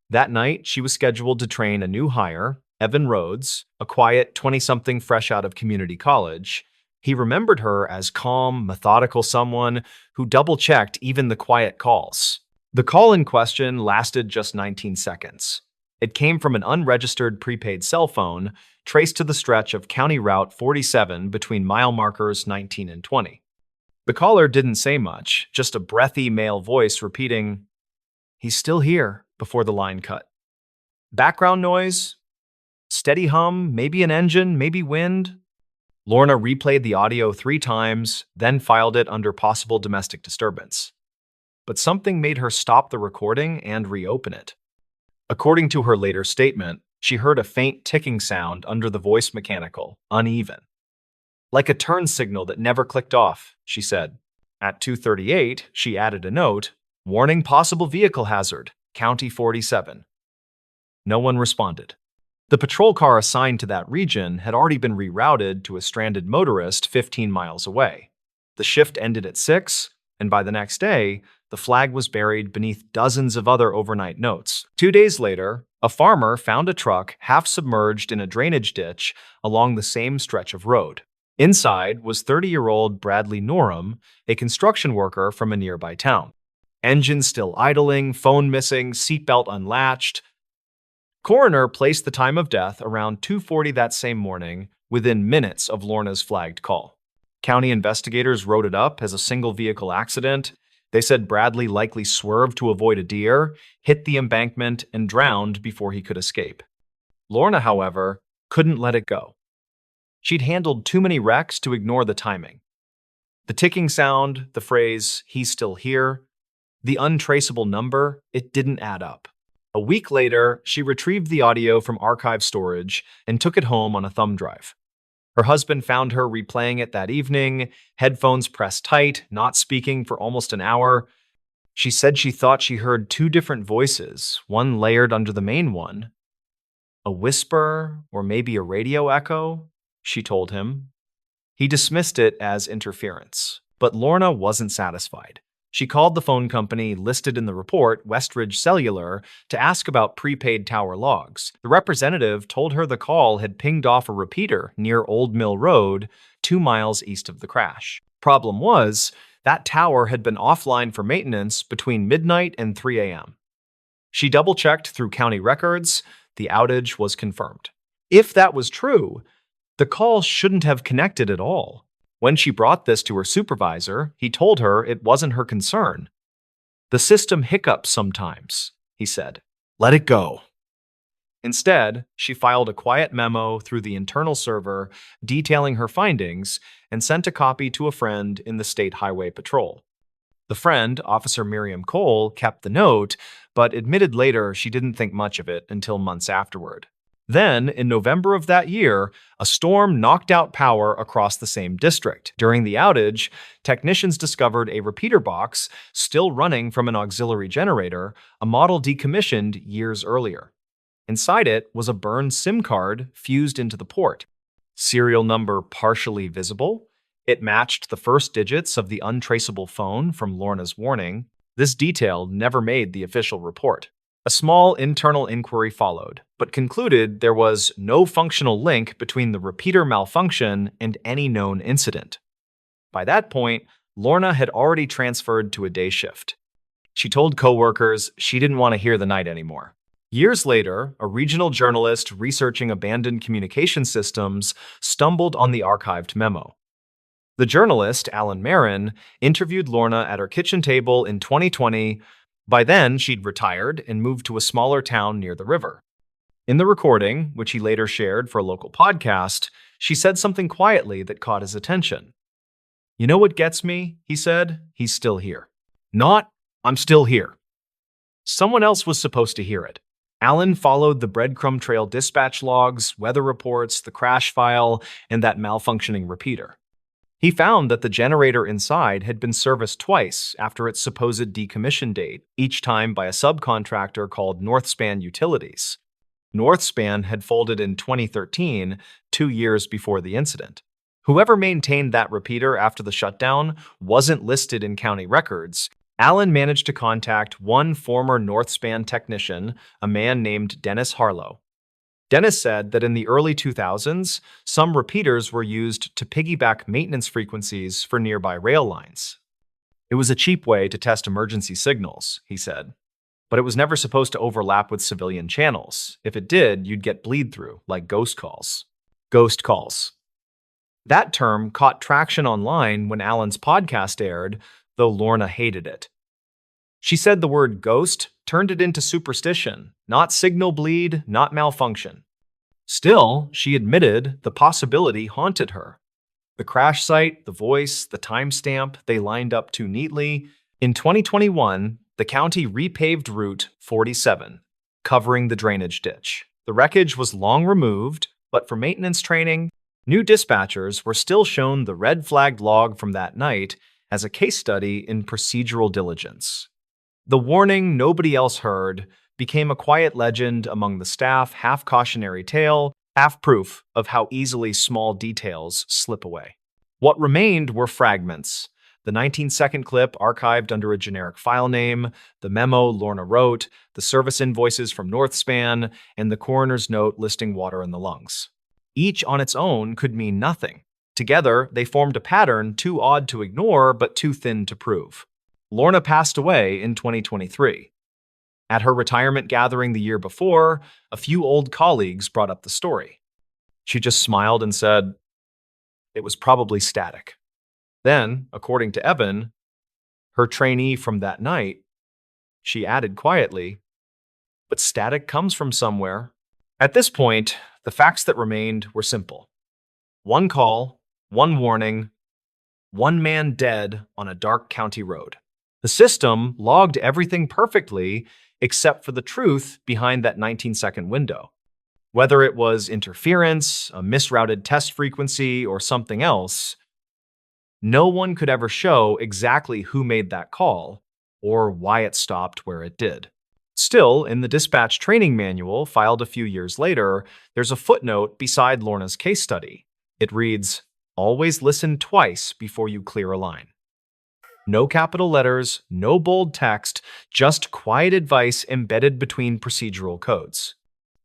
That night, she was scheduled to train a new hire, Evan Rhodes, a quiet 20-something fresh out of community college. He remembered her as calm, methodical someone who double-checked even the quiet calls. The call in question lasted just 19 seconds. It came from an unregistered prepaid cell phone traced to the stretch of County Route 47 between mile markers 19 and 20. The caller didn't say much, just a breathy male voice repeating, "He's still here," before the line cut. Background noise? Steady hum, maybe an engine, maybe wind? Lorna replayed the audio 3 times, then filed it under possible domestic disturbance. But something made her stop the recording and reopen it. According to her later statement, she heard a faint ticking sound under the voice mechanical, uneven. Like a turn signal that never clicked off, she said. At 2:38, she added a note, "Warning possible vehicle hazard, County 47. No one responded. The patrol car assigned to that region had already been rerouted to a stranded motorist 15 miles away. The shift ended at 6, and by the next day, the flag was buried beneath dozens of other overnight notes. 2 days later, a farmer found a truck half submerged in a drainage ditch along the same stretch of road. Inside was 30-year-old Bradley Norham, a construction worker from a nearby town. Engine still idling, phone missing, seatbelt unlatched. Coroner placed the time of death around 2:40 that same morning, within minutes of Lorna's flagged call. County investigators wrote it up as a single-vehicle accident. They said Bradley likely swerved to avoid a deer, hit the embankment, and drowned before he could escape. Lorna, however, couldn't let it go. She'd handled too many wrecks to ignore the timing. The ticking sound, the phrase, "he's still here," the untraceable number, it didn't add up. A week later, she retrieved the audio from archive storage and took it home on a thumb drive. Her husband found her replaying it that evening, headphones pressed tight, not speaking for almost an hour. She said she thought she heard 2 different voices, one layered under the main one. A whisper, or maybe a radio echo, she told him. He dismissed it as interference, but Lorna wasn't satisfied. She called the phone company listed in the report, Westridge Cellular, to ask about prepaid tower logs. The representative told her the call had pinged off a repeater near Old Mill Road, 2 miles east of the crash. Problem was, that tower had been offline for maintenance between midnight and 3 a.m. She double-checked through county records. The outage was confirmed. If that was true, the call shouldn't have connected at all. When she brought this to her supervisor, he told her it wasn't her concern. "The system hiccups sometimes," he said. "Let it go." Instead, she filed a quiet memo through the internal server detailing her findings and sent a copy to a friend in the State Highway Patrol. The friend, Officer Miriam Cole, kept the note, but admitted later she didn't think much of it until months afterward. Then, in November of that year, a storm knocked out power across the same district. During the outage, technicians discovered a repeater box still running from an auxiliary generator, a model decommissioned years earlier. Inside it was a burned SIM card fused into the port. Serial number partially visible, It matched the first digits of the untraceable phone from Lorna's warning. This detail never made the official report. A small internal inquiry followed, but concluded there was no functional link between the repeater malfunction and any known incident. By that point, Lorna had already transferred to a day shift. She told coworkers she didn't want to hear the night anymore. Years later, a regional journalist researching abandoned communication systems stumbled on the archived memo. The journalist, Alan Marin, interviewed Lorna at her kitchen table in 2020. By then, she'd retired and moved to a smaller town near the river. In the recording, which he later shared for a local podcast, she said something quietly that caught his attention. "You know what gets me?" he said. "He's still here." Not, "I'm still here." Someone else was supposed to hear it. Alan followed the breadcrumb trail dispatch logs, weather reports, the crash file, and that malfunctioning repeater. He found that the generator inside had been serviced twice after its supposed decommission date, each time by a subcontractor called Northspan Utilities. Northspan had folded in 2013, 2 years before the incident. Whoever maintained that repeater after the shutdown wasn't listed in county records. Alan managed to contact one former Northspan technician, a man named Dennis Harlow. Dennis said that in the early 2000s, some repeaters were used to piggyback maintenance frequencies for nearby rail lines. It was a cheap way to test emergency signals, he said. But it was never supposed to overlap with civilian channels. If it did, you'd get bleed-through, like ghost calls. Ghost calls. That term caught traction online when Alan's podcast aired, though Lorna hated it. She said the word ghost turned it into superstition, not signal bleed, not malfunction. Still, she admitted the possibility haunted her. The crash site, the voice, the timestamp, they lined up too neatly. In 2021, the county repaved Route 47, covering the drainage ditch. The wreckage was long removed, but for maintenance training, new dispatchers were still shown the red-flagged log from that night as a case study in procedural diligence. The warning nobody else heard became a quiet legend among the staff, half cautionary tale, half proof of how easily small details slip away. What remained were fragments: the 19-second clip archived under a generic file name, the memo Lorna wrote, the service invoices from Northspan, and the coroner's note listing water in the lungs. Each on its own could mean nothing. Together, they formed a pattern too odd to ignore but too thin to prove. Lorna passed away in 2023. At her retirement gathering the year before, a few old colleagues brought up the story. She just smiled and said, "It was probably static." Then, according to Evan, her trainee from that night, she added quietly, "But static comes from somewhere." At this point, the facts that remained were simple. One call, one warning, one man dead on a dark county road. The system logged everything perfectly except for the truth behind that 19-second window. Whether it was interference, a misrouted test frequency, or something else, no one could ever show exactly who made that call or why it stopped where it did. Still, in the dispatch training manual filed a few years later, there's a footnote beside Lorna's case study. It reads, "Always listen twice before you clear a line." No capital letters, no bold text, just quiet advice embedded between procedural codes.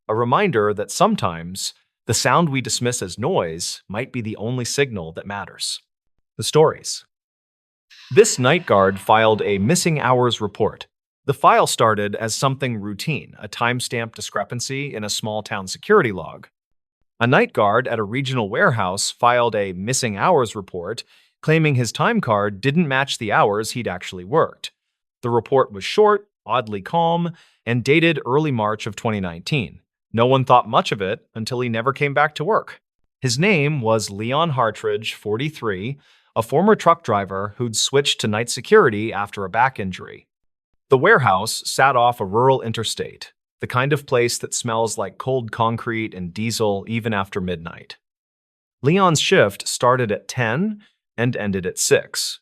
A reminder that sometimes the sound we dismiss as noise might be the only signal that matters. The stories. This night guard filed a missing hours report. The file started as something routine, a timestamp discrepancy in a small town security log. A night guard at a regional warehouse filed a missing hours report, claiming his time card didn't match the hours he'd actually worked. The report was short, oddly calm, and dated early March of 2019. No one thought much of it until he never came back to work. His name was Leon Hartridge, 43, a former truck driver who'd switched to night security after a back injury. The warehouse sat off a rural interstate, the kind of place that smells like cold concrete and diesel even after midnight. Leon's shift started at 10 and ended at 6.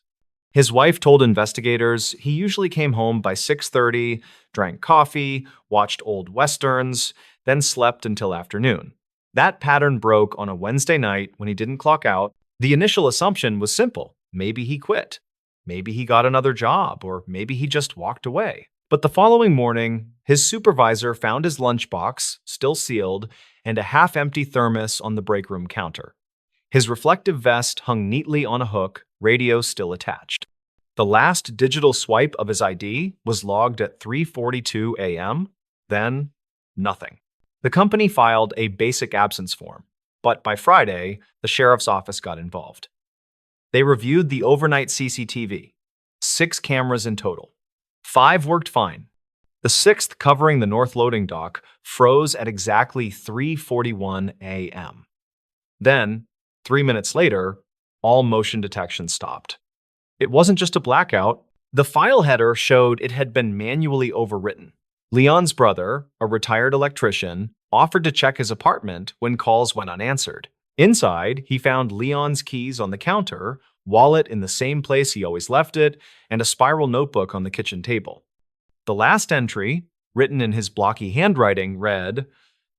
His wife told investigators he usually came home by 6:30, drank coffee, watched old westerns, then slept until afternoon. That pattern broke on a Wednesday night when he didn't clock out. The initial assumption was simple. Maybe he quit. Maybe he got another job, or maybe he just walked away. But the following morning, his supervisor found his lunchbox, still sealed, and a half-empty thermos on the break room counter. His reflective vest hung neatly on a hook, radio still attached. The last digital swipe of his ID was logged at 3:42 a.m., then nothing. The company filed a basic absence form, but by Friday, the sheriff's office got involved. They reviewed the overnight CCTV, 6 cameras in total. 5 worked fine. The 6th, covering the north loading dock, froze at exactly 3:41 a.m. Then, 3 minutes later, all motion detection stopped. It wasn't just a blackout. The file header showed it had been manually overwritten. Leon's brother, a retired electrician, offered to check his apartment when calls went unanswered. Inside, he found Leon's keys on the counter, wallet in the same place he always left it, and a spiral notebook on the kitchen table. The last entry, written in his blocky handwriting, read,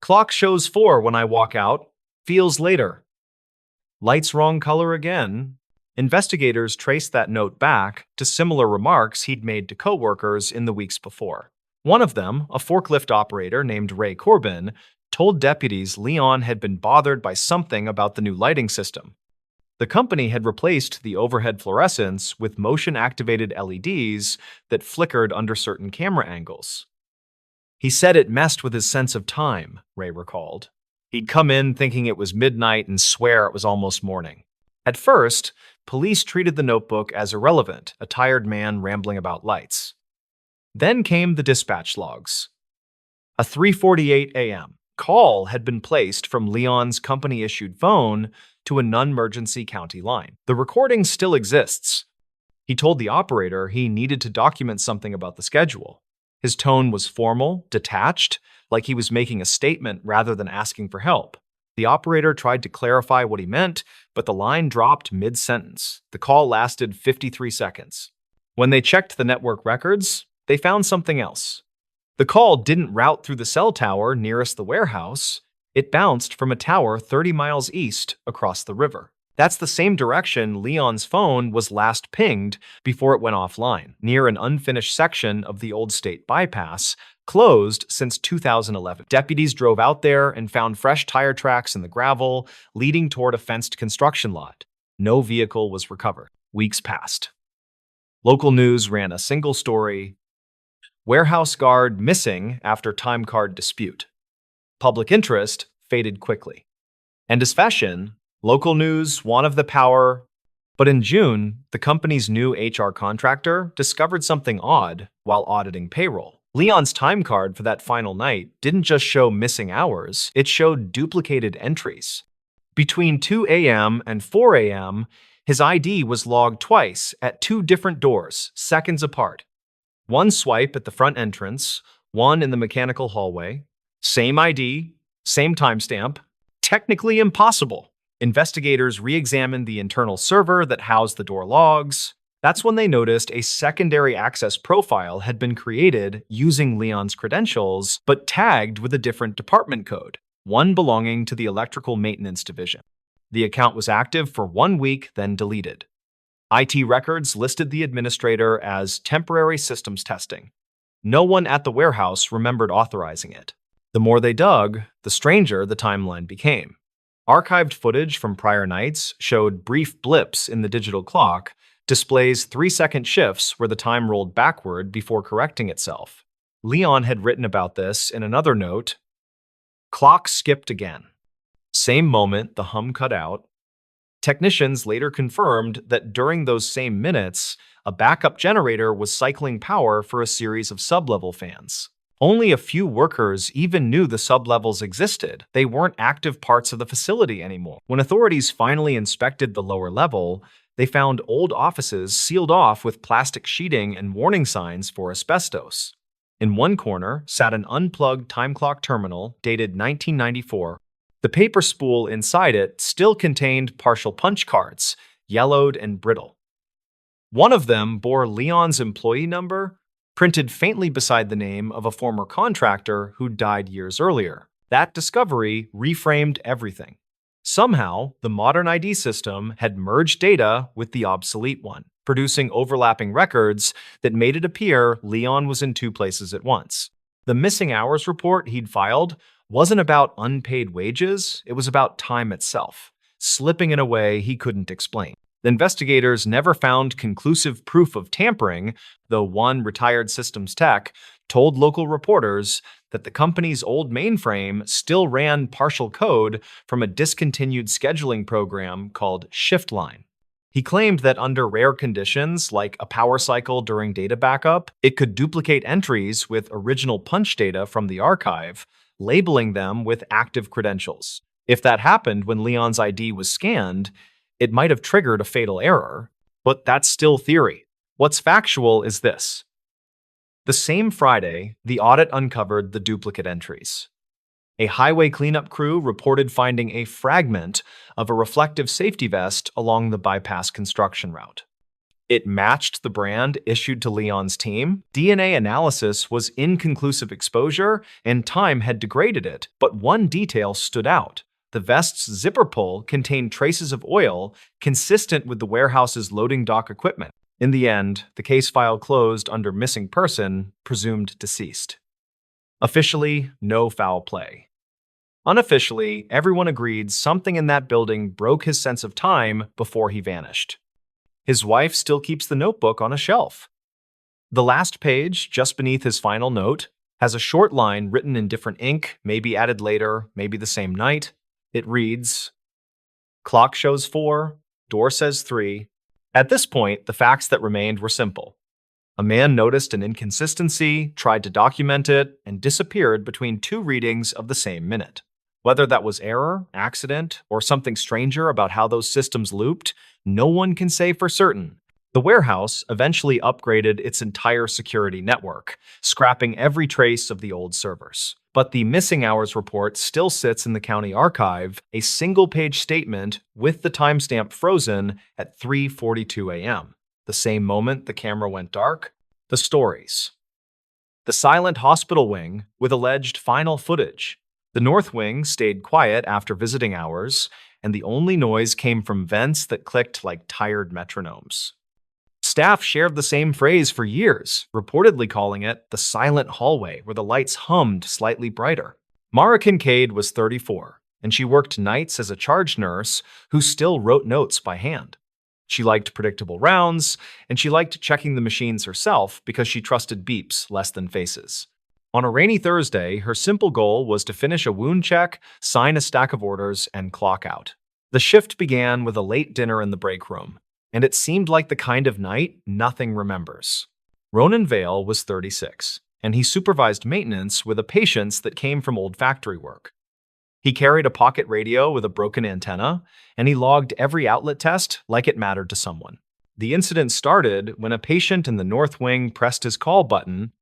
"Clock shows 4 when I walk out. Feels later. Light's wrong color again." Investigators traced that note back to similar remarks he'd made to coworkers in the weeks before. One of them, a forklift operator named Ray Corbin, told deputies Leon had been bothered by something about the new lighting system. The company had replaced the overhead fluorescents with motion-activated LEDs that flickered under certain camera angles. He said it messed with his sense of time, Ray recalled. He'd come in thinking it was midnight and swear it was almost morning. At first, police treated the notebook as irrelevant, a tired man rambling about lights. Then came the dispatch logs. A 3:48 a.m. call had been placed from Leon's company-issued phone to a non-emergency county line. The recording still exists. He told the operator he needed to document something about the schedule. His tone was formal, detached, like he was making a statement rather than asking for help. The operator tried to clarify what he meant, but the line dropped mid-sentence. The call lasted 53 seconds. When they checked the network records, they found something else. The call didn't route through the cell tower nearest the warehouse. It bounced from a tower 30 miles east across the river. That's the same direction Leon's phone was last pinged before it went offline, near an unfinished section of the old state bypass, closed since 2011. Deputies drove out there and found fresh tire tracks in the gravel, leading toward a fenced construction lot. No vehicle was recovered. Weeks passed. Local news ran a single story: warehouse guard missing after time card dispute. Public interest faded quickly. And as fashion, local news wanted the power. But in June, the company's new HR contractor discovered something odd while auditing payroll. Leon's time card for that final night didn't just show missing hours, it showed duplicated entries. Between 2 a.m. and 4 a.m., his ID was logged twice at 2 different doors, seconds apart. One swipe at the front entrance, one in the mechanical hallway. Same ID, same timestamp. Technically impossible. Investigators re-examined the internal server that housed the door logs. That's when they noticed a secondary access profile had been created using Leon's credentials, but tagged with a different department code, one belonging to the electrical maintenance division. The account was active for 1 week, then deleted. IT records listed the administrator as temporary systems testing. No one at the warehouse remembered authorizing it. The more they dug, the stranger the timeline became. Archived footage from prior nights showed brief blips in the digital clock, displays 3-second shifts where the time rolled backward before correcting itself. Leon had written about this in another note. Clock skipped again. Same moment the hum cut out. Technicians later confirmed that during those same minutes, a backup generator was cycling power for a series of sublevel fans. Only a few workers even knew the sublevels existed. They weren't active parts of the facility anymore. When authorities finally inspected the lower level, they found old offices sealed off with plastic sheeting and warning signs for asbestos. In one corner sat an unplugged time clock terminal dated 1994. The paper spool inside it still contained partial punch cards, yellowed and brittle. One of them bore Leon's employee number, printed faintly beside the name of a former contractor who died years earlier. That discovery reframed everything. Somehow, the modern ID system had merged data with the obsolete one, producing overlapping records that made it appear Leon was in two places at once. The missing hours report he'd filed wasn't about unpaid wages, it was about time itself, slipping in a way he couldn't explain. The investigators never found conclusive proof of tampering, though one retired systems tech told local reporters that the company's old mainframe still ran partial code from a discontinued scheduling program called ShiftLine. He claimed that under rare conditions, like a power cycle during data backup, it could duplicate entries with original punch data from the archive, labeling them with active credentials. If that happened when Leon's ID was scanned, it might have triggered a fatal error, but that's still theory. What's factual is this. The same Friday, the audit uncovered the duplicate entries. A highway cleanup crew reported finding a fragment of a reflective safety vest along the bypass construction route. It matched the brand issued to Leon's team. DNA analysis was inconclusive exposure, and time had degraded it, but one detail stood out. The vest's zipper pull contained traces of oil consistent with the warehouse's loading dock equipment. In the end, the case file closed under missing person, presumed deceased. Officially, no foul play. Unofficially, everyone agreed something in that building broke his sense of time before he vanished. His wife still keeps the notebook on a shelf. The last page, just beneath his final note, has a short line written in different ink, maybe added later, maybe the same night. It reads, "Clock shows 4, door says 3. At this point, the facts that remained were simple. A man noticed an inconsistency, tried to document it, and disappeared between two readings of the same minute. Whether that was error, accident, or something stranger about how those systems looped, no one can say for certain. The warehouse eventually upgraded its entire security network, scrapping every trace of the old servers. But the missing hours report still sits in the county archive, a single-page statement with the timestamp frozen at 3:42 a.m. The same moment the camera went dark. The stories. The silent hospital wing with alleged final footage. The north wing stayed quiet after visiting hours, and the only noise came from vents that clicked like tired metronomes. Staff shared the same phrase for years, reportedly calling it the silent hallway where the lights hummed slightly brighter. Mara Kincaid was 34, and she worked nights as a charge nurse who still wrote notes by hand. She liked predictable rounds, and she liked checking the machines herself because she trusted beeps less than faces. On a rainy Thursday, her simple goal was to finish a wound check, sign a stack of orders, and clock out. The shift began with a late dinner in the break room, and it seemed like the kind of night nothing remembers. Ronan Vale was 36, and he supervised maintenance with a patience that came from old factory work. He carried a pocket radio with a broken antenna, and he logged every outlet test like it mattered to someone. The incident started when a patient in the north wing pressed his call button,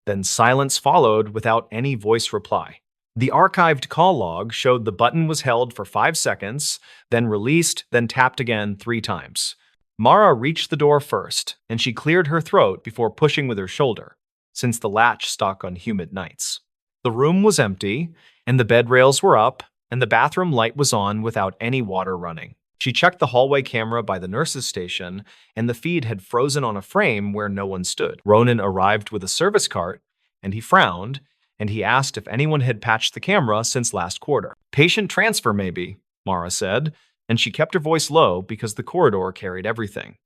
then silence followed without any voice reply. The archived call log showed the button was held for 5 seconds, then released, then tapped again 3 times. Mara reached the door first, and she cleared her throat before pushing with her shoulder, since the latch stuck on humid nights. The room was empty, and the bed rails were up, and the bathroom light was on without any water running. She checked the hallway camera by the nurse's station, and the feed had frozen on a frame where no one stood. Ronan arrived with a service cart, and he frowned, and he asked if anyone had patched the camera since last quarter. "Patient transfer, maybe," Mara said, and she kept her voice low because the corridor carried everything.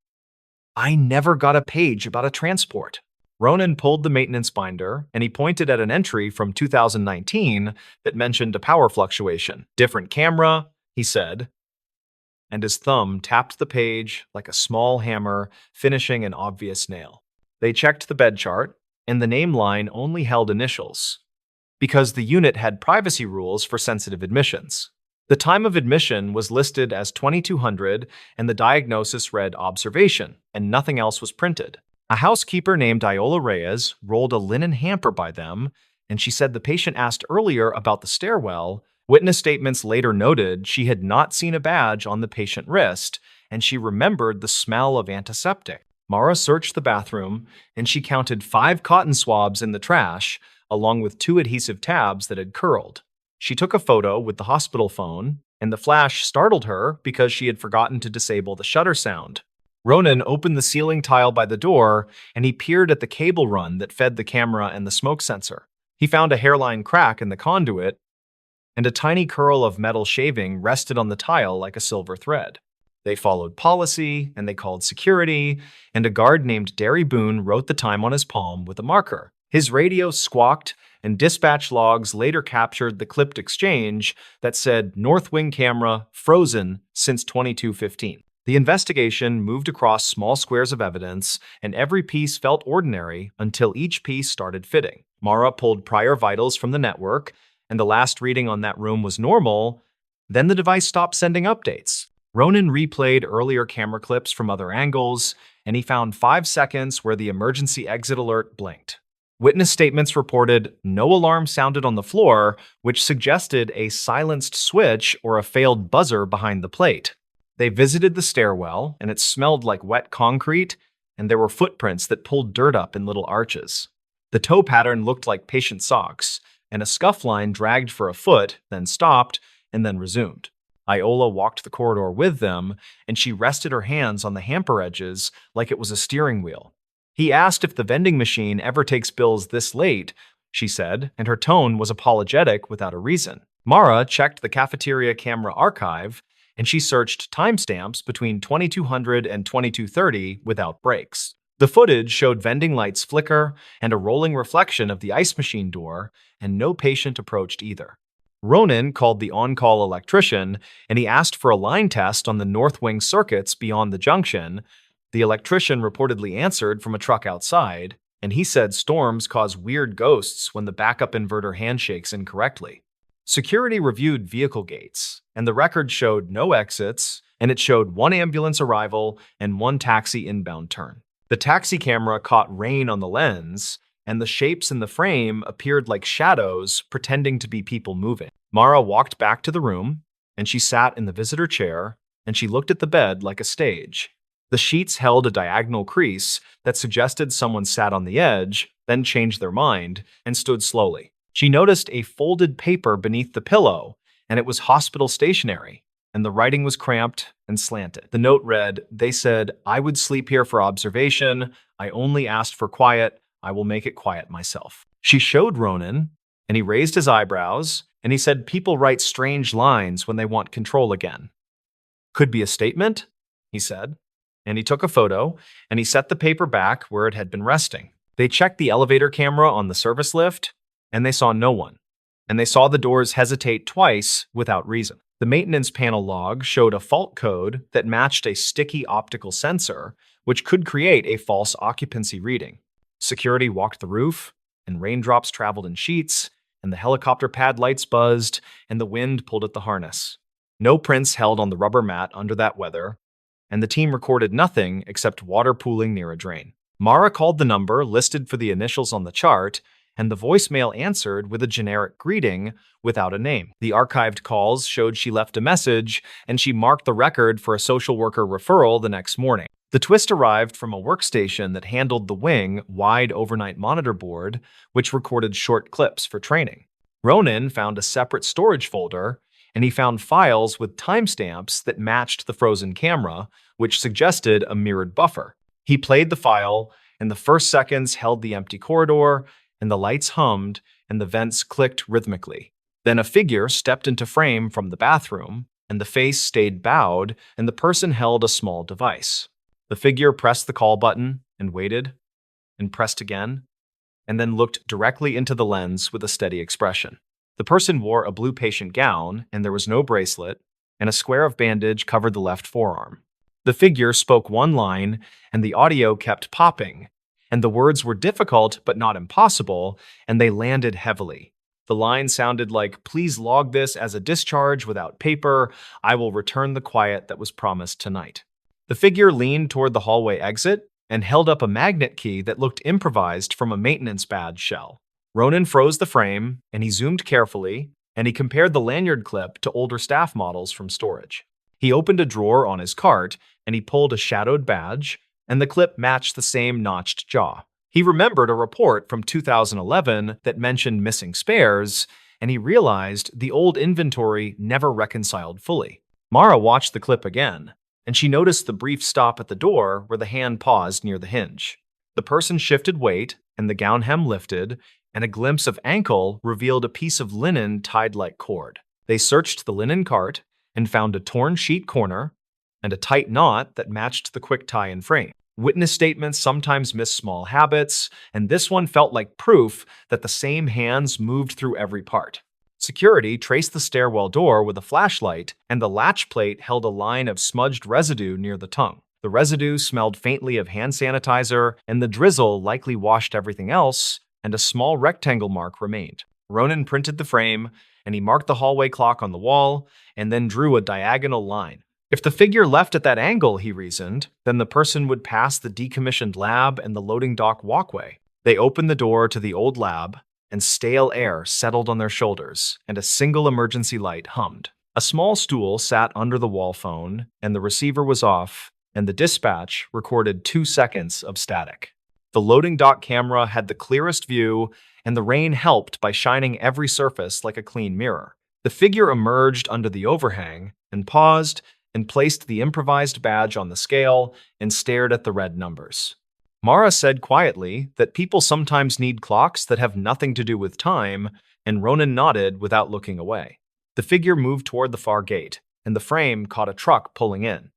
"I never got a page about a transport." Ronan pulled the maintenance binder, and he pointed at an entry from 2019 that mentioned a power fluctuation. "Different camera," he said, and his thumb tapped the page like a small hammer, finishing an obvious nail. They checked the bed chart, and the name line only held initials, because the unit had privacy rules for sensitive admissions. The time of admission was listed as 2200, and the diagnosis read observation, and nothing else was printed. A housekeeper named Iola Reyes rolled a linen hamper by them, and she said the patient asked earlier about the stairwell. Witness statements later noted she had not seen a badge on the patient wrist, and she remembered the smell of antiseptic. Mara searched the bathroom, and she counted 5 cotton swabs in the trash, along with 2 adhesive tabs that had curled. She took a photo with the hospital phone, and the flash startled her because she had forgotten to disable the shutter sound. Ronan opened the ceiling tile by the door, and he peered at the cable run that fed the camera and the smoke sensor. He found a hairline crack in the conduit, and a tiny curl of metal shaving rested on the tile like a silver thread. They followed policy, and they called security, and a guard named Derry Boone wrote the time on his palm with a marker. His radio squawked, and dispatch logs later captured the clipped exchange that said North Wing camera frozen since 2215. The investigation moved across small squares of evidence, and every piece felt ordinary until each piece started fitting. Mara pulled prior vitals from the network, and the last reading on that room was normal. Then the device stopped sending updates. Ronan replayed earlier camera clips from other angles, and he found 5 seconds where the emergency exit alert blinked. Witness statements reported no alarm sounded on the floor, which suggested a silenced switch or a failed buzzer behind the plate. They visited the stairwell, and it smelled like wet concrete, and there were footprints that pulled dirt up in little arches. The toe pattern looked like patient socks, and a scuff line dragged for a foot, then stopped, and then resumed. Iola walked the corridor with them, and she rested her hands on the hamper edges like it was a steering wheel. He asked if the vending machine ever takes bills this late, she said, and her tone was apologetic without a reason. Mara checked the cafeteria camera archive, and she searched timestamps between 2200 and 2230 without breaks. The footage showed vending lights flicker and a rolling reflection of the ice machine door, and no patient approached either. Ronan called the on-call electrician, and he asked for a line test on the North Wing circuits beyond the junction. The electrician reportedly answered from a truck outside, and he said storms cause weird ghosts when the backup inverter handshakes incorrectly. Security reviewed vehicle gates, and the record showed no exits, and it showed 1 ambulance arrival and 1 taxi inbound turn. The taxi camera caught rain on the lens, and the shapes in the frame appeared like shadows pretending to be people moving. Mara walked back to the room, and she sat in the visitor chair, and she looked at the bed like a stage. The sheets held a diagonal crease that suggested someone sat on the edge, then changed their mind, and stood slowly. She noticed a folded paper beneath the pillow, and it was hospital stationery, and the writing was cramped and slanted. The note read, "They said, I would sleep here for observation. I only asked for quiet. I will make it quiet myself." She showed Ronan, and he raised his eyebrows, and he said people write strange lines when they want control again. "Could be a statement," he said. And he took a photo, and he set the paper back where it had been resting. They checked the elevator camera on the service lift, and they saw no one. And they saw the doors hesitate twice without reason. The maintenance panel log showed a fault code that matched a sticky optical sensor, which could create a false occupancy reading. Security walked the roof, and raindrops traveled in sheets, and the helicopter pad lights buzzed, and the wind pulled at the harness. No prints held on the rubber mat under that weather, and the team recorded nothing except water pooling near a drain. Mara called the number listed for the initials on the chart, and the voicemail answered with a generic greeting without a name. The archived calls showed she left a message, and she marked the record for a social worker referral the next morning. The twist arrived from a workstation that handled the wing wide overnight monitor board, which recorded short clips for training. Ronan found a separate storage folder, and he found files with timestamps that matched the frozen camera, which suggested a mirrored buffer. He played the file, and the first seconds held the empty corridor, and the lights hummed, and the vents clicked rhythmically. Then a figure stepped into frame from the bathroom, and the face stayed bowed, and the person held a small device. The figure pressed the call button, and waited, and pressed again, and then looked directly into the lens with a steady expression. The person wore a blue patient gown, and there was no bracelet, and a square of bandage covered the left forearm. The figure spoke one line, and the audio kept popping, and the words were difficult but not impossible, and they landed heavily. The line sounded like, "Please log this as a discharge without paper. I will return the quiet that was promised tonight." The figure leaned toward the hallway exit and held up a magnet key that looked improvised from a maintenance badge shell. Ronan froze the frame, and he zoomed carefully, and he compared the lanyard clip to older staff models from storage. He opened a drawer on his cart, and he pulled a shadowed badge, and the clip matched the same notched jaw. He remembered a report from 2011 that mentioned missing spares, and he realized the old inventory never reconciled fully. Mara watched the clip again, and she noticed the brief stop at the door where the hand paused near the hinge. The person shifted weight, and the gown hem lifted, and a glimpse of ankle revealed a piece of linen tied like cord. They searched the linen cart and found a torn sheet corner and a tight knot that matched the quick tie and frame. Witness statements sometimes miss small habits, and this one felt like proof that the same hands moved through every part. Security traced the stairwell door with a flashlight, and the latch plate held a line of smudged residue near the tongue. The residue smelled faintly of hand sanitizer, and the drizzle likely washed everything else, and a small rectangle mark remained. Ronan printed the frame, and he marked the hallway clock on the wall, and then drew a diagonal line. If the figure left at that angle, he reasoned, then the person would pass the decommissioned lab and the loading dock walkway. They opened the door to the old lab, and stale air settled on their shoulders, and a single emergency light hummed. A small stool sat under the wall phone, and the receiver was off, and the dispatch recorded 2 seconds of static. The loading dock camera had the clearest view, and the rain helped by shining every surface like a clean mirror. The figure emerged under the overhang and paused and placed the improvised badge on the scale and stared at the red numbers. Mara said quietly that people sometimes need clocks that have nothing to do with time, and Ronan nodded without looking away. The figure moved toward the far gate, and the frame caught a truck pulling in,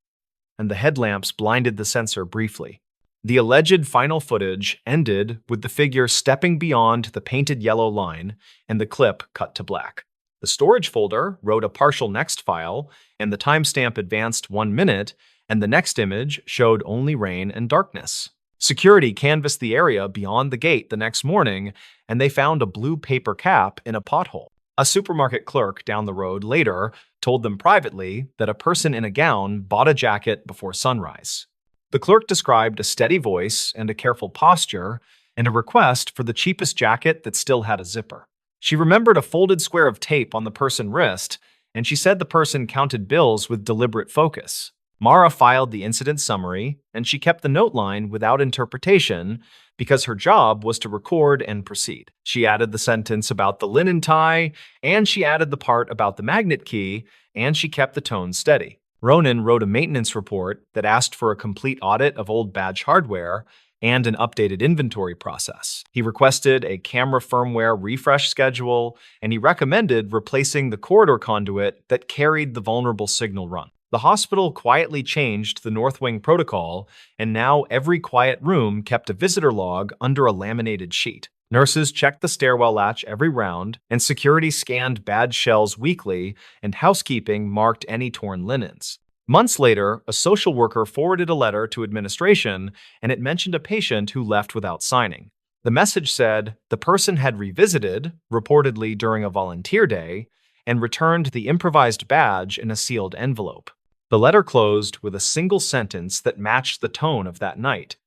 and the headlamps blinded the sensor briefly. The alleged final footage ended with the figure stepping beyond the painted yellow line, and the clip cut to black. The storage folder wrote a partial next file, and the timestamp advanced 1 minute, and the next image showed only rain and darkness. Security canvassed the area beyond the gate the next morning, and they found a blue paper cap in a pothole. A supermarket clerk down the road later told them privately that a person in a gown bought a jacket before sunrise. The clerk described a steady voice and a careful posture, and a request for the cheapest jacket that still had a zipper. She remembered a folded square of tape on the person's wrist, and she said the person counted bills with deliberate focus. Mara filed the incident summary, and she kept the note line without interpretation because her job was to record and proceed. She added the sentence about the linen tie, and she added the part about the magnet key, and she kept the tone steady. Ronan wrote a maintenance report that asked for a complete audit of old badge hardware and an updated inventory process. He requested a camera firmware refresh schedule, and he recommended replacing the corridor conduit that carried the vulnerable signal run. The hospital quietly changed the North Wing protocol, and now every quiet room kept a visitor log under a laminated sheet. Nurses checked the stairwell latch every round, and security scanned badge shells weekly, and housekeeping marked any torn linens. Months later, a social worker forwarded a letter to administration, and it mentioned a patient who left without signing. The message said the person had revisited, reportedly during a volunteer day, and returned the improvised badge in a sealed envelope. The letter closed with a single sentence that matched the tone of that night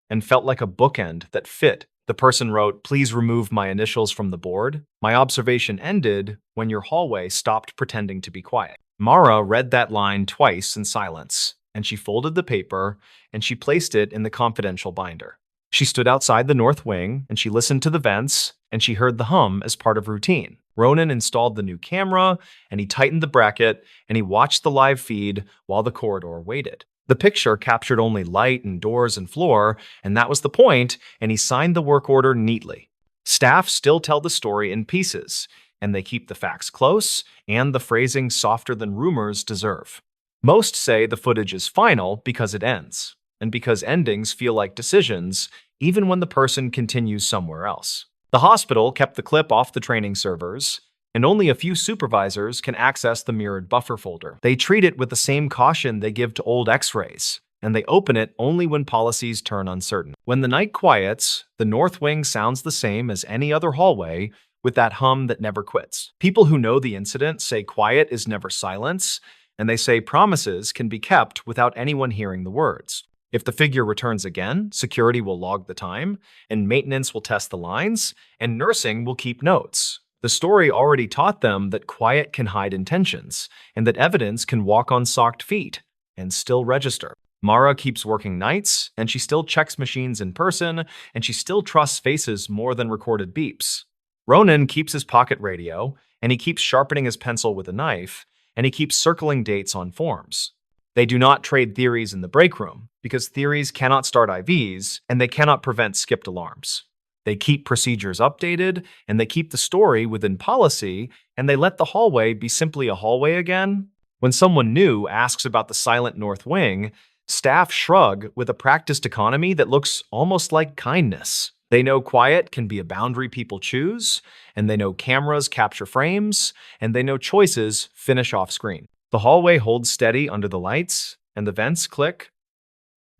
and felt like a bookend that fit. The person wrote, "Please remove my initials from the board. My observation ended when your hallway stopped pretending to be quiet." Mara read that line twice in silence, and she folded the paper and she placed it in the confidential binder. She stood outside the north wing and she listened to the vents, and she heard the hum as part of routine. Ronan installed the new camera, and he tightened the bracket, and he watched the live feed while the corridor waited. The picture captured only light and doors and floor, and that was the point, and he signed the work order neatly. Staff still tell the story in pieces, and they keep the facts close and the phrasing softer than rumors deserve. Most say the footage is final because it ends, and because endings feel like decisions, even when the person continues somewhere else. The hospital kept the clip off the training servers, and only a few supervisors can access the mirrored buffer folder. They treat it with the same caution they give to old x-rays, and they open it only when policies turn uncertain. When the night quiets, the north wing sounds the same as any other hallway, with that hum that never quits. People who know the incident say quiet is never silence, and they say promises can be kept without anyone hearing the words. If the figure returns again, security will log the time, and maintenance will test the lines, and nursing will keep notes. The story already taught them that quiet can hide intentions, and that evidence can walk on socked feet and still register. Mara keeps working nights, and she still checks machines in person, and she still trusts faces more than recorded beeps. Ronan keeps his pocket radio, and he keeps sharpening his pencil with a knife, and he keeps circling dates on forms. They do not trade theories in the break room, because theories cannot start IVs, and they cannot prevent skipped alarms. They keep procedures updated, and they keep the story within policy, and they let the hallway be simply a hallway again. When someone new asks about the silent North Wing, staff shrug with a practiced economy that looks almost like kindness. They know quiet can be a boundary people choose, and they know cameras capture frames, and they know choices finish off screen. The hallway holds steady under the lights, and the vents click,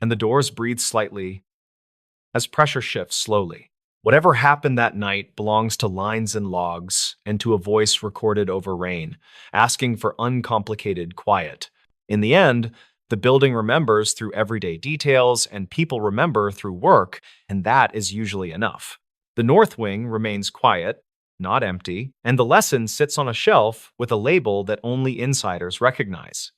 and the doors breathe slightly as pressure shifts slowly. Whatever happened that night belongs to lines and logs and to a voice recorded over rain, asking for uncomplicated quiet. In the end, the building remembers through everyday details and people remember through work, and that is usually enough. The North Wing remains quiet, not empty, and the lesson sits on a shelf with a label that only insiders recognize.